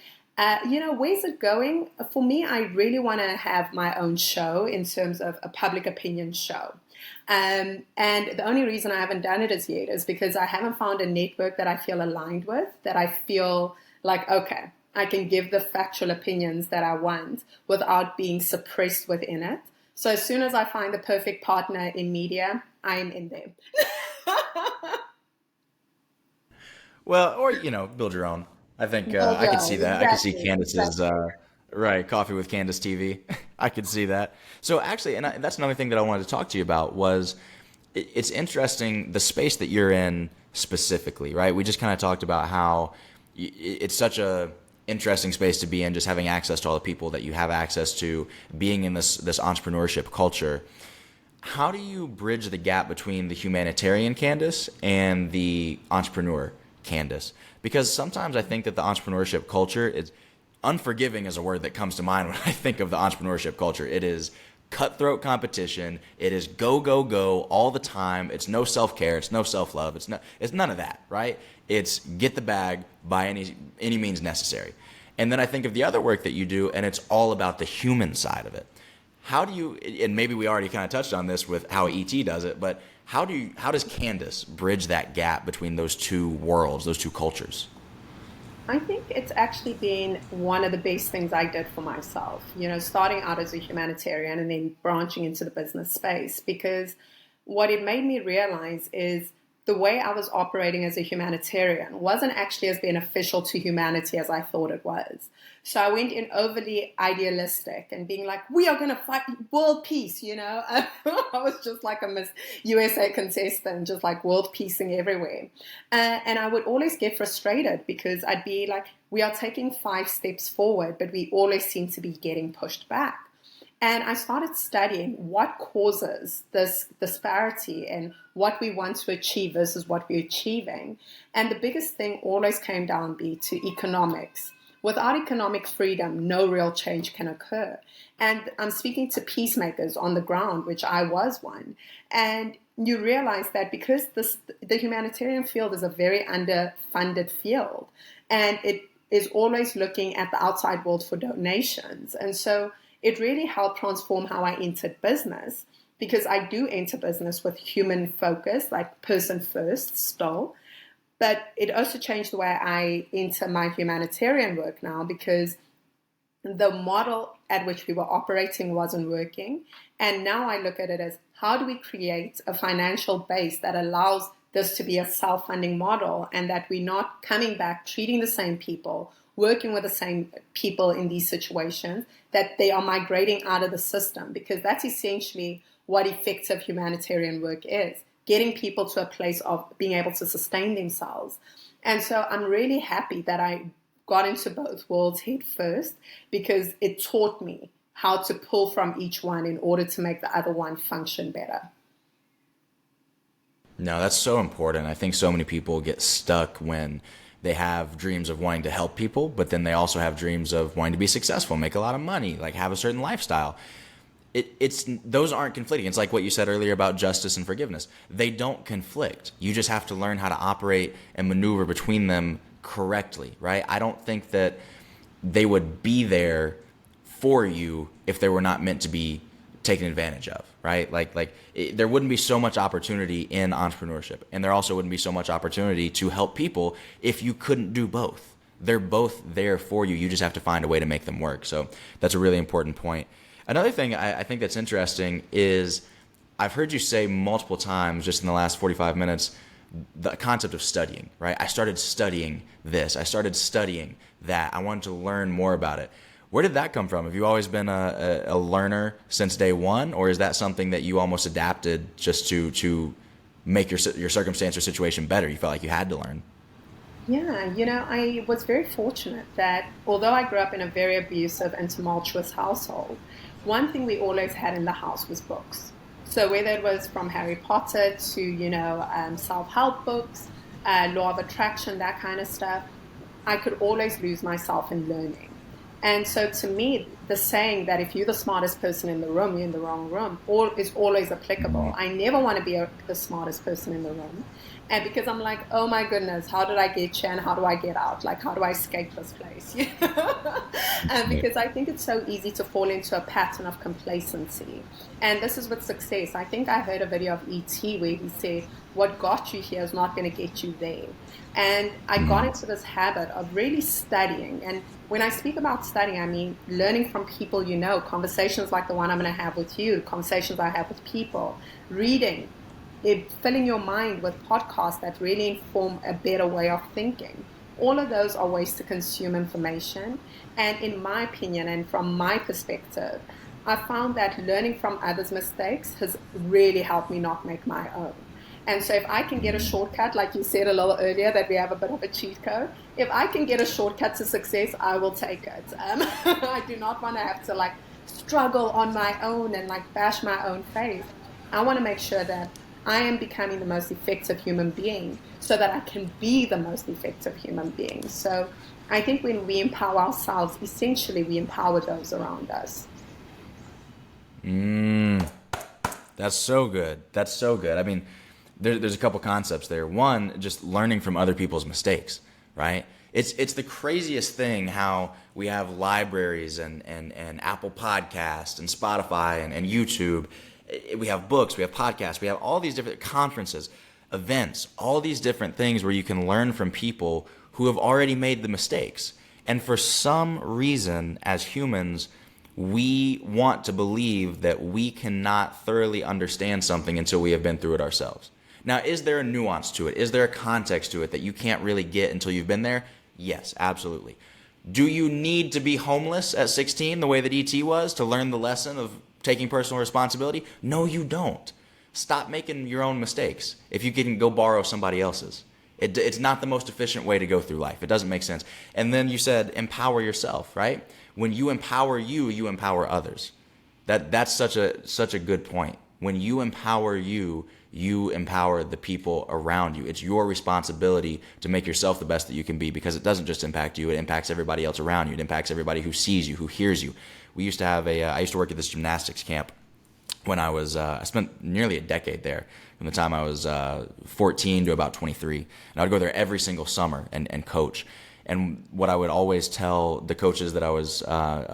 where's it going? For me, I really want to have my own show in terms of a public opinion show. And the only reason I haven't done it as yet is because I haven't found a network that I feel aligned with, that I feel like, okay, I can give the factual opinions that I want without being suppressed within it. So as soon as I find the perfect partner in media, I'm in there. Well, or build your own. I think Oh, I could see yeah, that. I could see exactly, Candace's exactly. right Coffee with Candace TV. I could see that. So actually, that's another thing that I wanted to talk to you about was it's interesting the space that you're in specifically, right? We just kind of talked about how it's such a interesting space to be in, just having access to all the people that you have access to, being in this entrepreneurship culture. How do you bridge the gap between the humanitarian Candice and the entrepreneur Candice? Because sometimes I think that the entrepreneurship culture is unforgiving is a word that comes to mind when I think of the entrepreneurship culture. It is cutthroat competition. It is go, go, go all the time. It's no self-care. It's no self-love. It's none of that, right? It's get the bag by any means necessary. And then I think of the other work that you do, and it's all about the human side of it. How do you, and maybe we already kind of touched on this with how ET does it, but how does Candice bridge that gap between those two worlds, those two cultures? I think it's actually been one of the best things I did for myself, starting out as a humanitarian and then branching into the business space, because what it made me realize is the way I was operating as a humanitarian wasn't actually as beneficial to humanity as I thought it was. So I went in overly idealistic and being like, we are going to fight world peace, I was just like a Miss USA contestant, just like world peacing everywhere. And I would always get frustrated because I'd be like, we are taking 5 steps forward, but we always seem to be getting pushed back. And I started studying what causes this disparity and what we want to achieve versus what we're achieving. And the biggest thing always came down to economics. Without economic freedom, no real change can occur. And I'm speaking to peacemakers on the ground, which I was one. And you realize that because the humanitarian field is a very underfunded field, and it is always looking at the outside world for donations. And so it really helped transform how I entered business, because I do enter business with human focus, like person first still. But it also changed the way I enter my humanitarian work now, because the model at which we were operating wasn't working. And now I look at it as, how do we create a financial base that allows this to be a self-funding model, and that we're not coming back, treating the same people, working with the same people in these situations, that they are migrating out of the system, because that's essentially what effective humanitarian work is, getting people to a place of being able to sustain themselves. And so I'm really happy that I got into both worlds head first, because it taught me how to pull from each one in order to make the other one function better. No, that's so important. I think so many people get stuck when they have dreams of wanting to help people, but then they also have dreams of wanting to be successful, make a lot of money, like have a certain lifestyle. It's those aren't conflicting. It's like what you said earlier about justice and forgiveness. They don't conflict. You just have to learn how to operate and maneuver between them correctly, right? I don't think that they would be there for you if they were not meant to be taken advantage of, right? There wouldn't be so much opportunity in entrepreneurship, and there also wouldn't be so much opportunity to help people if you couldn't do both. They're both there for you. You just have to find a way to make them work. So that's a really important point. Another thing I think that's interesting is I've heard you say multiple times just in the last 45 minutes the concept of studying, right? I started studying this. I started studying that. I wanted to learn more about it. Where did that come from? Have you always been a learner since day one, or is that something that you almost adapted just to make your circumstance or situation better? You felt like you had to learn. Yeah, I was very fortunate that although I grew up in a very abusive and tumultuous household, one thing we always had in the house was books. So whether it was from Harry Potter to, self-help books, law of attraction, that kind of stuff, I could always lose myself in learning. And so to me, the saying that if you're the smartest person in the room, you're in the wrong room, is always applicable. I never want to be the smartest person in the room. And because I'm like, oh my goodness, how did I get here and how do I get out? Like, how do I escape this place? And because I think it's so easy to fall into a pattern of complacency. And this is with success. I think I heard a video of E.T. where he said, what got you here is not going to get you there. And I got into this habit of really studying. And when I speak about studying, I mean learning from people conversations like the one I'm going to have with you, conversations I have with people, reading, filling your mind with podcasts that really inform a better way of thinking. All of those are ways to consume information. And in my opinion, and from my perspective, I found that learning from others' mistakes has really helped me not make my own. And so if I can get a shortcut, like you said a little earlier, that we have a bit of a cheat code, if I can get a shortcut to success, I will take it. I do not want to have to struggle on my own and bash my own face. I want to make sure that I am becoming the most effective human being so that I can be the most effective human being. So I think when we empower ourselves, essentially we empower those around us. That's so good. That's so good. I mean, there's a couple concepts there. One, just learning from other people's mistakes, right? It's the craziest thing how we have libraries and Apple Podcasts and Spotify and YouTube. We have books, we have podcasts, we have all these different conferences, events, all these different things where you can learn from people who have already made the mistakes. And for some reason, as humans, we want to believe that we cannot thoroughly understand something until we have been through it ourselves. Now, is there a nuance to it? Is there a context to it that you can't really get until you've been there? Yes, absolutely. Do you need to be homeless at 16 the way that E.T. was to learn the lesson of taking personal responsibility? No, you don't. Stop making your own mistakes if you can go borrow somebody else's. It's not the most efficient way to go through life. It doesn't make sense. And then you said empower yourself, right? When you empower you, you empower others. That's such a good point. When you empower you, you empower the people around you. It's your responsibility to make yourself the best that you can be, because it doesn't just impact you, it impacts everybody else around you. It impacts everybody who sees you, who hears you. I used to work at this gymnastics camp when I spent nearly a decade there, from the time I was 14 to about 23. And I would go there every single summer and coach. And what I would always tell the coaches that I was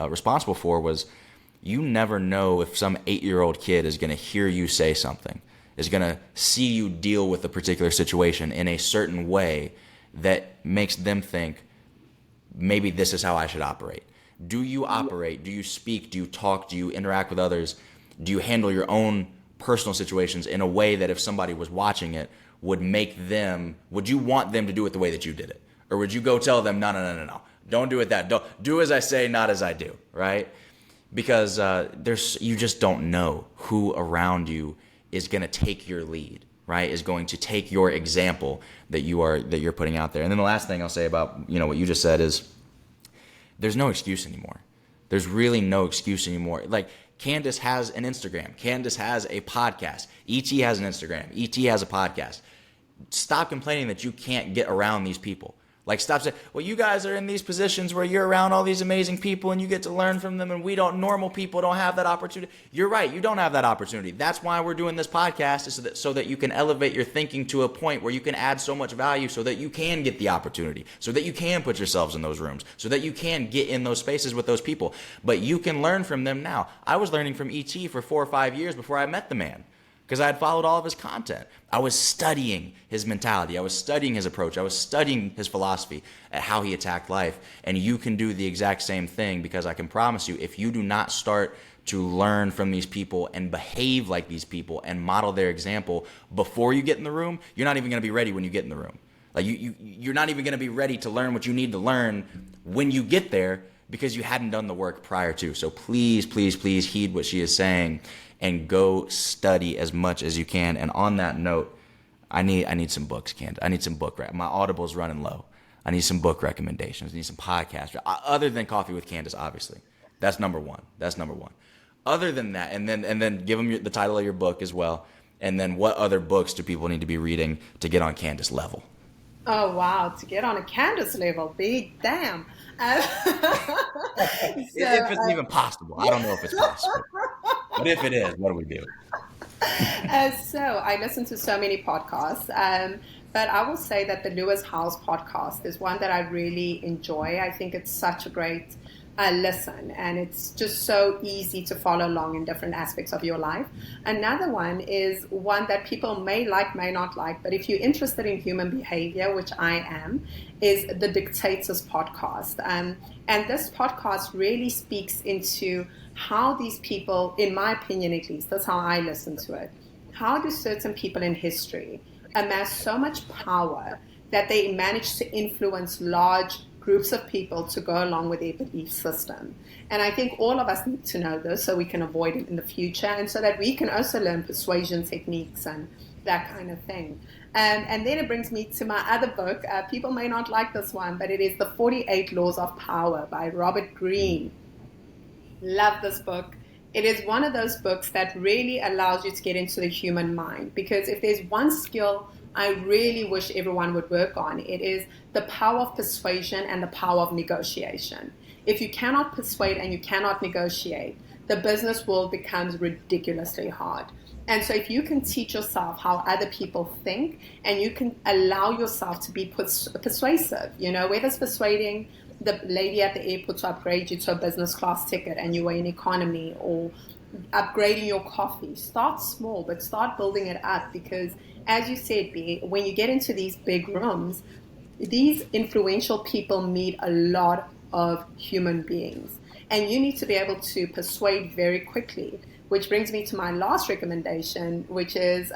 responsible for was, you never know if some 8-year-old kid is going to hear you say something, is going to see you deal with a particular situation in a certain way that makes them think, maybe this is how I should operate. Do you operate? Do you speak? Do you talk? Do you interact with others? Do you handle your own personal situations in a way that if somebody was watching it would you want them to do it the way that you did it? Or would you go tell them, no, don't do it don't do as I say, not as I do, right? because you just don't know who around you is going to take your lead, right? Is going to take your example that you're putting out there. And then the last thing I'll say about what you just said is there's no excuse anymore. There's really no excuse anymore. Like Candice has an Instagram. Candice has a podcast. ET has an Instagram. ET has a podcast. Stop complaining that you can't get around these people. Like, stop saying, well, you guys are in these positions where you're around all these amazing people and you get to learn from them, and normal people don't have that opportunity. You're right. You don't have that opportunity. That's why we're doing this podcast, is so that you can elevate your thinking to a point where you can add so much value so that you can get the opportunity, so that you can put yourselves in those rooms, so that you can get in those spaces with those people. But you can learn from them now. I was learning from ET for 4 or 5 years before I met the man, because I had followed all of his content. I was studying his mentality. I was studying his approach. I was studying his philosophy at how he attacked life. And you can do the exact same thing, because I can promise you, if you do not start to learn from these people and behave like these people and model their example before you get in the room, you're not even going to be ready when you get in the room. Like you're not even going to be ready to learn what you need to learn when you get there, because you hadn't done the work prior to. So please, please, please heed what she is saying and go study as much as you can. And on that note, I need some books, Candice. I need some book. My Audible's running low. I need some book recommendations. I need some podcasts. Other than Coffee with Candice, obviously. That's number one. Other than that, and then give them the title of your book as well. And then what other books do people need to be reading to get on Candice level? Oh, wow. To get on a Candice level, big damn. If it's even possible. I don't know if it's possible. But if it is, what do we do? So I listen to so many podcasts, but I will say that the Lewis Howes podcast is one that I really enjoy. I think it's such a great listen, and it's just so easy to follow along in different aspects of your life. Another one is one that people may like, may not like, but if you're interested in human behavior, which I am, is the Dictators podcast. And this podcast really speaks into how these people, in my opinion at least, that's how I listen to it, how do certain people in history amass so much power that they manage to influence large groups of people to go along with their belief system. And I think all of us need to know this so we can avoid it in the future, and so that we can also learn persuasion techniques and that kind of thing. And then it brings me to my other book. People may not like this one, but it is The 48 Laws of Power by Robert Greene. Love this book. It is one of those books that really allows you to get into the human mind, because if there's one skill I really wish everyone would work on, it is the power of persuasion and the power of negotiation. If you cannot persuade and you cannot negotiate, the business world becomes ridiculously hard. And so if you can teach yourself how other people think, and you can allow yourself to be persuasive, whether it's persuading the lady at the airport to upgrade you to a business class ticket and you were in economy, or upgrading your coffee. Start small, but start building it up, because as you said, B, when you get into these big rooms, these influential people meet a lot of human beings, and you need to be able to persuade very quickly, which brings me to my last recommendation, which is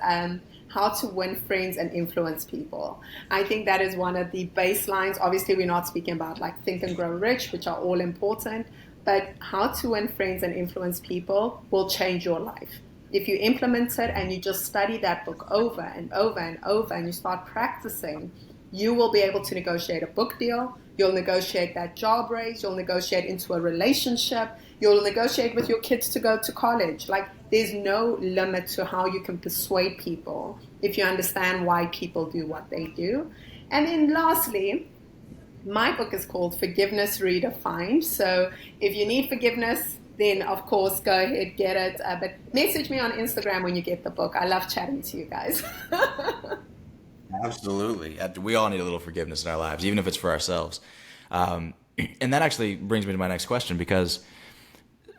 how to win friends and influence people. I think that is one of the baselines. Obviously, we're not speaking about like Think and Grow Rich, which are all important, but how to win friends and influence people will change your life. If you implement it and you just study that book over and over and over, and you start practicing, you will be able to negotiate a book deal. You'll negotiate that job raise. You'll negotiate into a relationship. You'll negotiate with your kids to go to college. Like, there's no limit to how you can persuade people if you understand why people do what they do. And then lastly, my book is called Forgiveness Redefined. So if you need forgiveness, then of course go ahead, get it. But message me on Instagram when you get the book. I love chatting to you guys. Absolutely. We all need a little forgiveness in our lives, even if it's for ourselves. And that actually brings me to my next question, because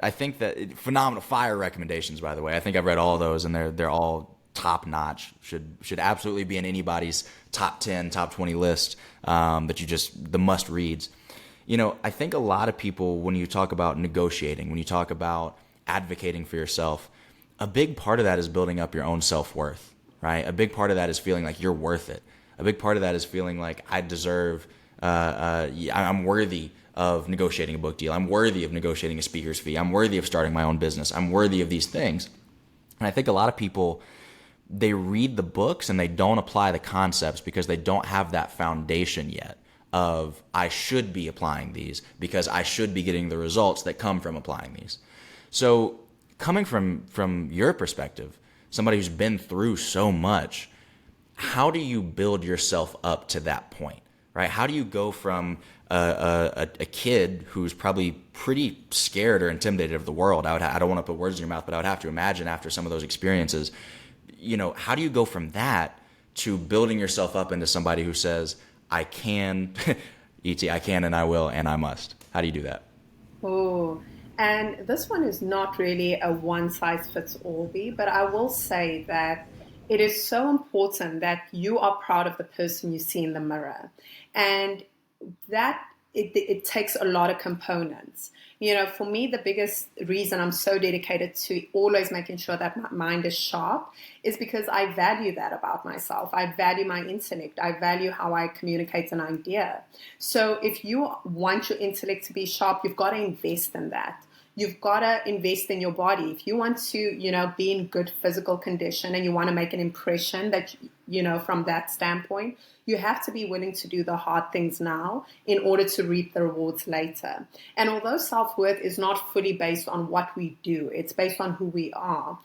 I think that phenomenal fire recommendations, by the way. I think I've read all of those, and they're all top notch. Should absolutely be in anybody's top 10, top 20 list. The must reads. I think a lot of people, when you talk about negotiating, when you talk about advocating for yourself, a big part of that is building up your own self-worth, right? A big part of that is feeling like you're worth it. A big part of that is feeling like I deserve, I'm worthy of negotiating a book deal. I'm worthy of negotiating a speaker's fee. I'm worthy of starting my own business. I'm worthy of these things. And I think a lot of people, they read the books and they don't apply the concepts because they don't have that foundation yet of I should be applying these because I should be getting the results that come from applying these. So coming from your perspective, somebody who's been through so much, how do you build yourself up to that point, right? How do you go from a kid who's probably pretty scared or intimidated of the world? I don't want to put words in your mouth, but I would have to imagine after some of those experiences, how do you go from that to building yourself up into somebody who says, I can, I can and I will and I must? How do you do that? Oh, and this one is not really a one size fits all, B, but I will say that it is so important that you are proud of the person you see in the mirror. And that it takes a lot of components. For me, the biggest reason I'm so dedicated to always making sure that my mind is sharp is because I value that about myself. I value my intellect. I value how I communicate an idea. So if you want your intellect to be sharp, you've got to invest in that. You've got to invest in your body. If you want to, be in good physical condition and you want to make an impression that, from that standpoint, you have to be willing to do the hard things now in order to reap the rewards later. And although self-worth is not fully based on what we do, it's based on who we are.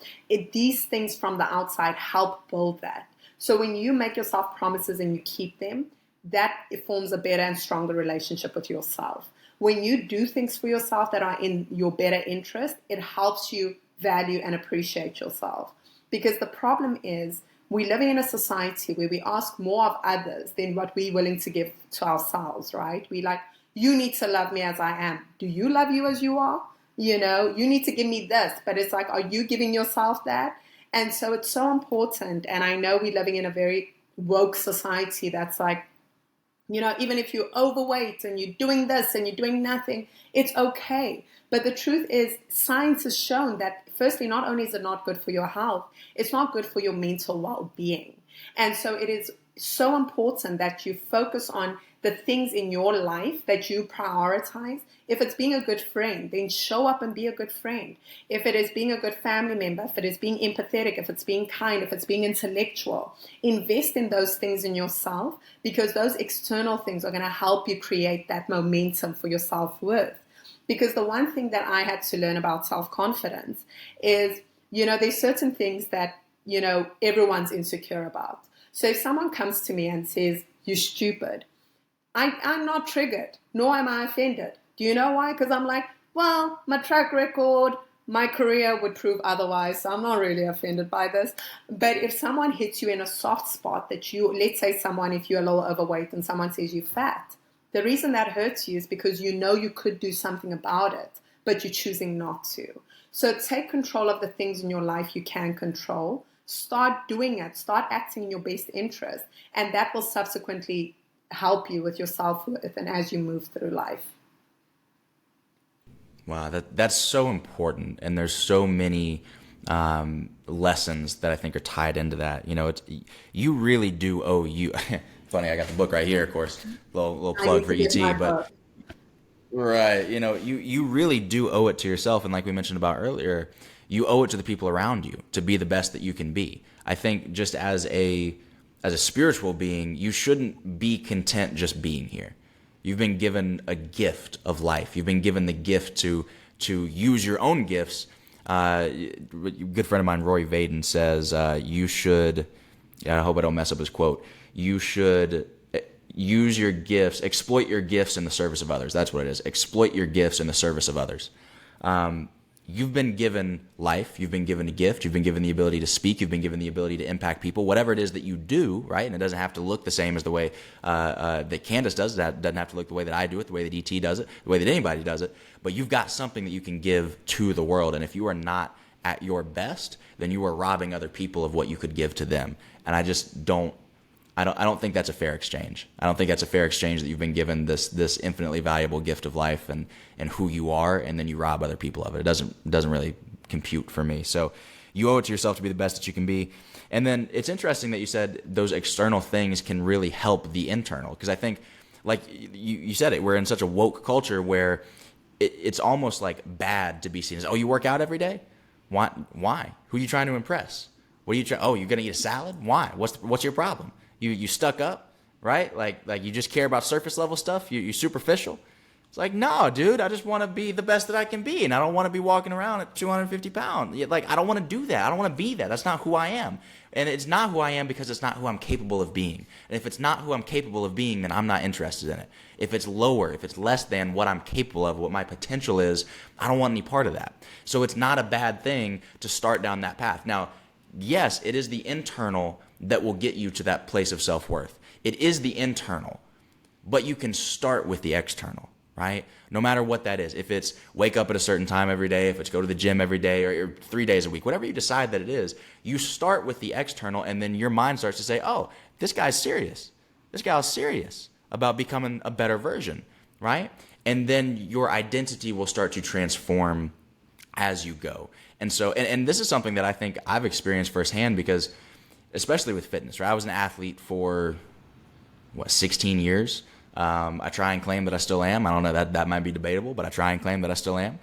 These things from the outside help build that. So when you make yourself promises and you keep them, that it forms a better and stronger relationship with yourself. When you do things for yourself that are in your better interest, it helps you value and appreciate yourself. Because the problem is we're living in a society where we ask more of others than what we're willing to give to ourselves, right? We like, you need to love me as I am. Do you love you as you are? You need to give me this. But it's like, are you giving yourself that? And so it's so important. And I know we're living in a very woke society that's like, even if you're overweight and you're doing this and you're doing nothing, it's okay. But the truth is, science has shown that, firstly, not only is it not good for your health, it's not good for your mental well-being. And so it is so important that you focus on the things in your life that you prioritize. If it's being a good friend, then show up and be a good friend. If it is being a good family member, if it is being empathetic, if it's being kind, if it's being intellectual, invest in those things in yourself because those external things are going to help you create that momentum for your self-worth. Because the one thing that I had to learn about self-confidence is, there's certain things that, everyone's insecure about. So if someone comes to me and says, you're stupid, I'm not triggered, nor am I offended. Do you know why? Because I'm like, well, my track record, my career would prove otherwise, so I'm not really offended by this. But if someone hits you in a soft spot that let's say if you're a little overweight and someone says you're fat, the reason that hurts you is because you could do something about it, but you're choosing not to. So take control of the things in your life you can control. Start doing it. Start acting in your best interest. And that will subsequently help you with your self-worth and as you move through life. Wow, that's so important. And there's so many lessons that I think are tied into that. You really do owe you. Funny, I got the book right here, of course. Little plug for ET, but right, you really do owe it to yourself, and like we mentioned about earlier, you owe it to the people around you to be the best that you can be. I think just as a spiritual being, you shouldn't be content just being here. You've been given a gift of life. You've been given the gift to use your own gifts. A good friend of mine, Roy Vaden, says you should. I hope I don't mess up his quote. You should use your gifts, exploit your gifts in the service of others. That's what it is. Exploit your gifts in the service of others. You've been given life. You've been given a gift. You've been given the ability to speak. You've been given the ability to impact people, whatever it is that you do, right? And it doesn't have to look the same as the way that Candice does. That doesn't have to look the way that I do it, the way that ET does it, the way that anybody does it. But you've got something that you can give to the world. And if you are not at your best, then you are robbing other people of what you could give to them. And I just don't. I don't think that's a fair exchange. I don't think that's a fair exchange that you've been given this infinitely valuable gift of life and who you are, and then you rob other people of it. It doesn't really compute for me. So you owe it to yourself to be the best that you can be. And then it's interesting that you said those external things can really help the internal, because I think Like you said it, we're in such a woke culture where it's almost like bad to be seen as, oh, you work out every day? Why? Who are you trying to impress? What are you trying? Oh, you're gonna eat a salad? Why? What's your problem? You stuck up, right? Like you just care about surface level stuff. You superficial. It's like, no, dude, I just want to be the best that I can be, and I don't want to be walking around at 250 pounds. Like, I don't want to do that. I don't want to be that. That's not who I am. And it's not who I am because it's not who I'm capable of being. And if it's not who I'm capable of being, then I'm not interested in it. If it's lower, if it's less than what I'm capable of, what my potential is, I don't want any part of that. So it's not a bad thing to start down that path. Now, yes, it is the internal that will get you to that place of self-worth. It is the internal, but you can start with the external. Right? No matter what that is. If it's wake up at a certain time every day, if it's go to the gym every day or 3 days a week, whatever you decide that it is, you start with the external and then your mind starts to say, oh, this guy's serious. This guy's serious about becoming a better version, right? And then your identity will start to transform as you go. And so, and this is something that I think I've experienced firsthand because, especially with fitness, right? I was an athlete for, 16 years? I try and claim that I still am. I don't know, that might be debatable, but I try and claim that I still am.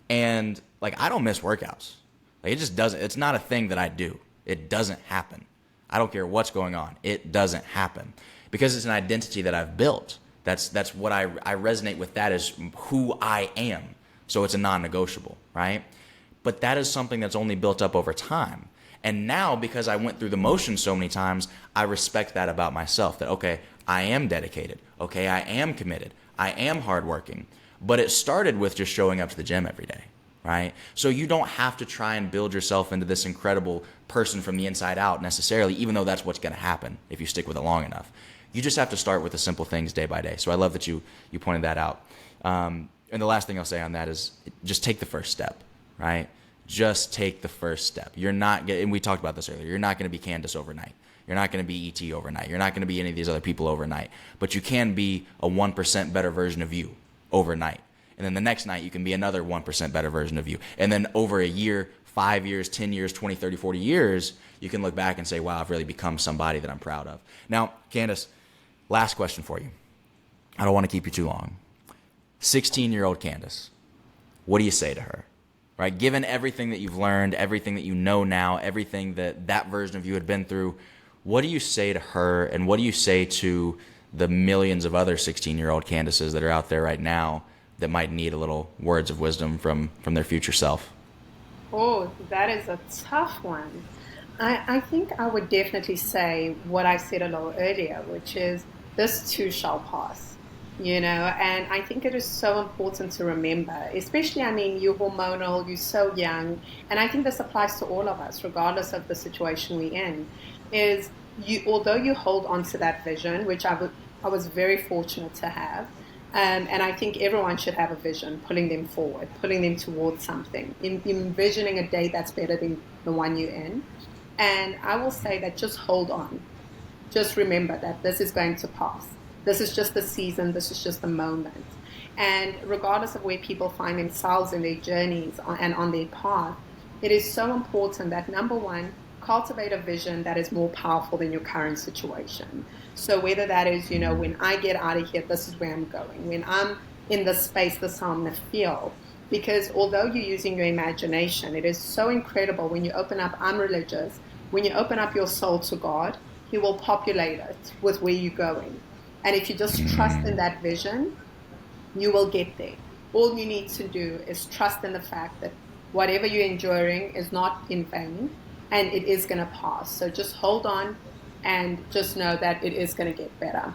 And like, I don't miss workouts. Like, it just doesn't, it's not a thing that I do. It doesn't happen. I don't care what's going on. It doesn't happen because it's an identity that I've built. That's what I resonate with. That is who I am. So it's a non-negotiable, right? But that is something that's only built up over time. And now, because I went through the motions so many times, I respect that about myself, that, okay, I am dedicated. Okay, I am committed. I am hardworking. But it started with just showing up to the gym every day, right? So you don't have to try and build yourself into this incredible person from the inside out necessarily, even though that's what's going to happen if you stick with it long enough. You just have to start with the simple things day by day. So I love that you pointed that out. And the last thing I'll say on that is just take the first step, right? Just take the first step. You're not, and we talked about this earlier, you're not going to be Candice overnight. You're not going to be ET overnight. You're not going to be any of these other people overnight. But you can be a 1% better version of you overnight. And then the next night, you can be another 1% better version of you. And then over a year, 5 years, 10 years, 20, 30, 40 years, you can look back and say, wow, I've really become somebody that I'm proud of. Now, Candice, last question for you. I don't want to keep you too long. 16-year-old Candice, what do you say to her? Right? Given everything that you've learned, everything that you know now, everything that version of you had been through, what do you say to her, and what do you say to the millions of other 16-year-old Candices that are out there right now that might need a little words of wisdom from their future self? Oh, that is a tough one. I think I would definitely say what I said a little earlier, which is this too shall pass, and I think it is so important to remember, especially, you're hormonal, you're so young, and I think this applies to all of us, regardless of the situation we're in, is although you hold on to that vision, which I was very fortunate to have, and I think everyone should have a vision, pulling them forward, pulling them towards something, envisioning a day that's better than the one you're in. And I will say that just hold on. Just remember that this is going to pass. This is just the season. This is just the moment. And regardless of where people find themselves in their journeys and on their path, it is so important that, number one, cultivate a vision that is more powerful than your current situation. So whether that is, when I get out of here, this is where I'm going. When I'm in this space, this is how I'm going to feel. Because although you're using your imagination, it is so incredible when you open up, I'm religious, when you open up your soul to God, He will populate it with where you're going. And if you just trust in that vision, you will get there. All you need to do is trust in the fact that whatever you're enduring is not in vain, and it is going to pass. So just hold on and just know that it is going to get better.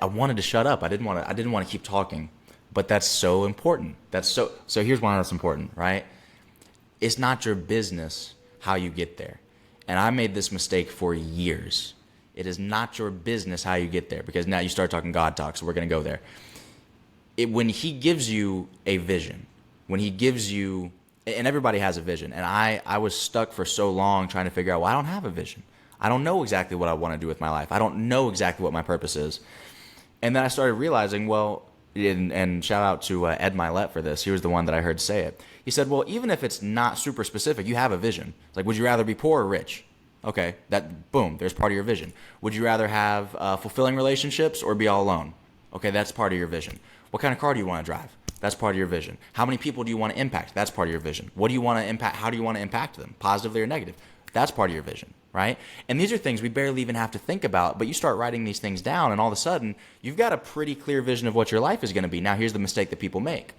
I wanted to shut up. I didn't want to keep talking, but that's so important. So here's why that's important, right? It's not your business how you get there. And I made this mistake for years. It is not your business how you get there, because now you start talking God talk, so we're going to go there. When He gives you a vision, when He gives you, and everybody has a vision, and I was stuck for so long trying to figure out, well, I don't have a vision. I don't know exactly what I want to do with my life. I don't know exactly what my purpose is. And then I started realizing, well, and shout out to Ed Milet for this. He was the one that I heard say it. He said, well, even if it's not super specific, you have a vision. It's like, would you rather be poor or rich? Okay, that boom, there's part of your vision. Would you rather have fulfilling relationships or be all alone? Okay, that's part of your vision. What kind of car do you want to drive? That's part of your vision. How many people do you want to impact? That's part of your vision. What do you want to impact? How do you want to impact them, positively or negative? That's part of your vision, right? And these are things we barely even have to think about, but you start writing these things down, and all of a sudden, you've got a pretty clear vision of what your life is going to be. Now, here's the mistake that people make,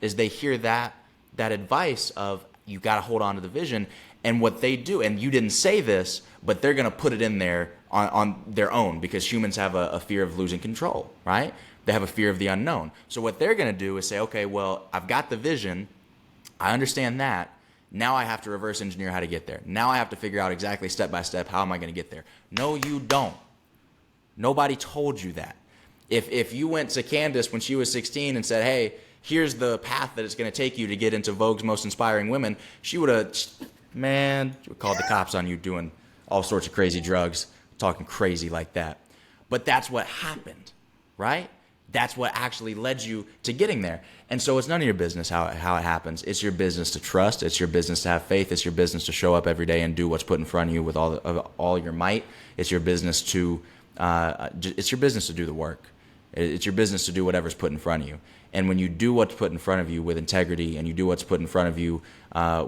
is they hear that advice of you got to hold on to the vision, and what they do, and you didn't say this, but they're going to put it in there on their own, because humans have a fear of losing control, right? They have a fear of the unknown. So what they're going to do is say, okay, well, I've got the vision. I understand that. Now I have to reverse engineer how to get there. Now I have to figure out exactly step by step, how am I going to get there? No, you don't. Nobody told you that. If you went to Candice when she was 16 and said, hey, here's the path that it's going to take you to get into Vogue's Most Inspiring Women, she would have, man, she would call the cops on you doing all sorts of crazy drugs, talking crazy like that. But that's what happened, right? That's what actually led you to getting there. And so it's none of your business how it happens. It's your business to trust. It's your business to have faith. It's your business to show up every day and do what's put in front of you with all your might. It's your business to do the work. It's your business to do whatever's put in front of you. And when you do what's put in front of you with integrity, and you do what's put in front of you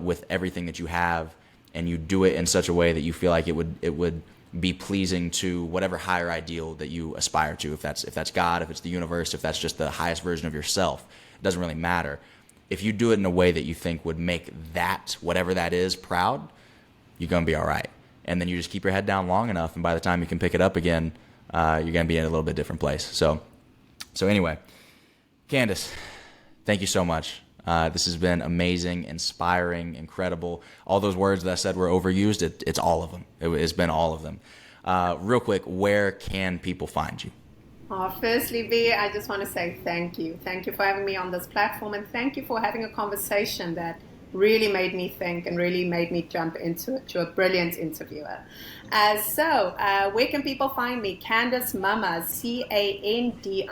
with everything that you have, and you do it in such a way that you feel like it would be pleasing to whatever higher ideal that you aspire to, if that's God, if it's the universe, if that's just the highest version of yourself, it doesn't really matter. If you do it in a way that you think would make that, whatever that is, proud, you're going to be all right. And then you just keep your head down long enough, and by the time you can pick it up again, you're going to be in a little bit different place. So anyway, Candice, thank you so much. This has been amazing, inspiring, incredible. All those words that I said were overused, it's all of them. It's been all of them. Real quick, where can people find you? Firstly, B, I just want to say thank you. Thank you for having me on this platform, and thank you for having a conversation that really made me think and really made me jump into it. You're a brilliant interviewer. So where can people find me? Candice Mama, Candice,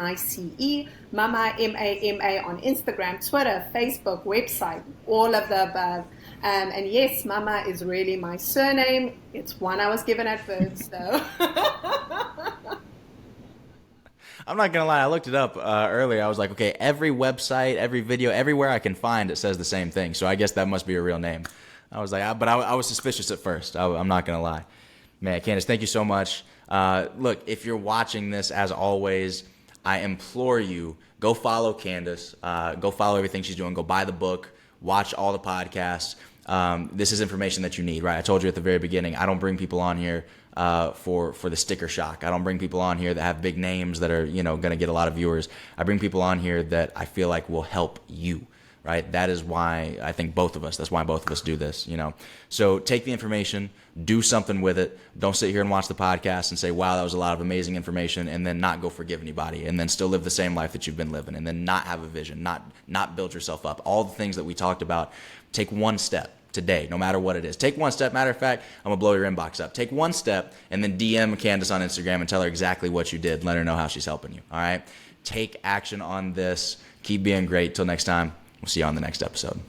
Mama, Mama on Instagram, Twitter, Facebook, website, all of the above. And yes, Mama is really my surname. It's one I was given at birth, so... I'm not going to lie. I looked it up earlier. I was like, okay, every website, every video, everywhere I can find, it says the same thing. So I guess that must be a real name. I was like, but I was suspicious at first. I'm not going to lie. Man, Candice, thank you so much. Look, if you're watching this, as always, I implore you, go follow Candice. Go follow everything she's doing. Go buy the book. Watch all the podcasts. This is information that you need, right? I told you at the very beginning, I don't bring people on here for the sticker shock. I don't bring people on here that have big names that are, going to get a lot of viewers. I bring people on here that I feel like will help you, right? That is why I think that's why both of us do this, So take the information, do something with it. Don't sit here and watch the podcast and say, wow, that was a lot of amazing information, and then not go forgive anybody, and then still live the same life that you've been living, and then not have a vision, not build yourself up. All the things that we talked about, take one step today, no matter what it is. Take one step. Matter of fact, I'm going to blow your inbox up. Take one step and then DM Candice on Instagram and tell her exactly what you did. Let her know how she's helping you. All right? Take action on this. Keep being great. Till next time, we'll see you on the next episode.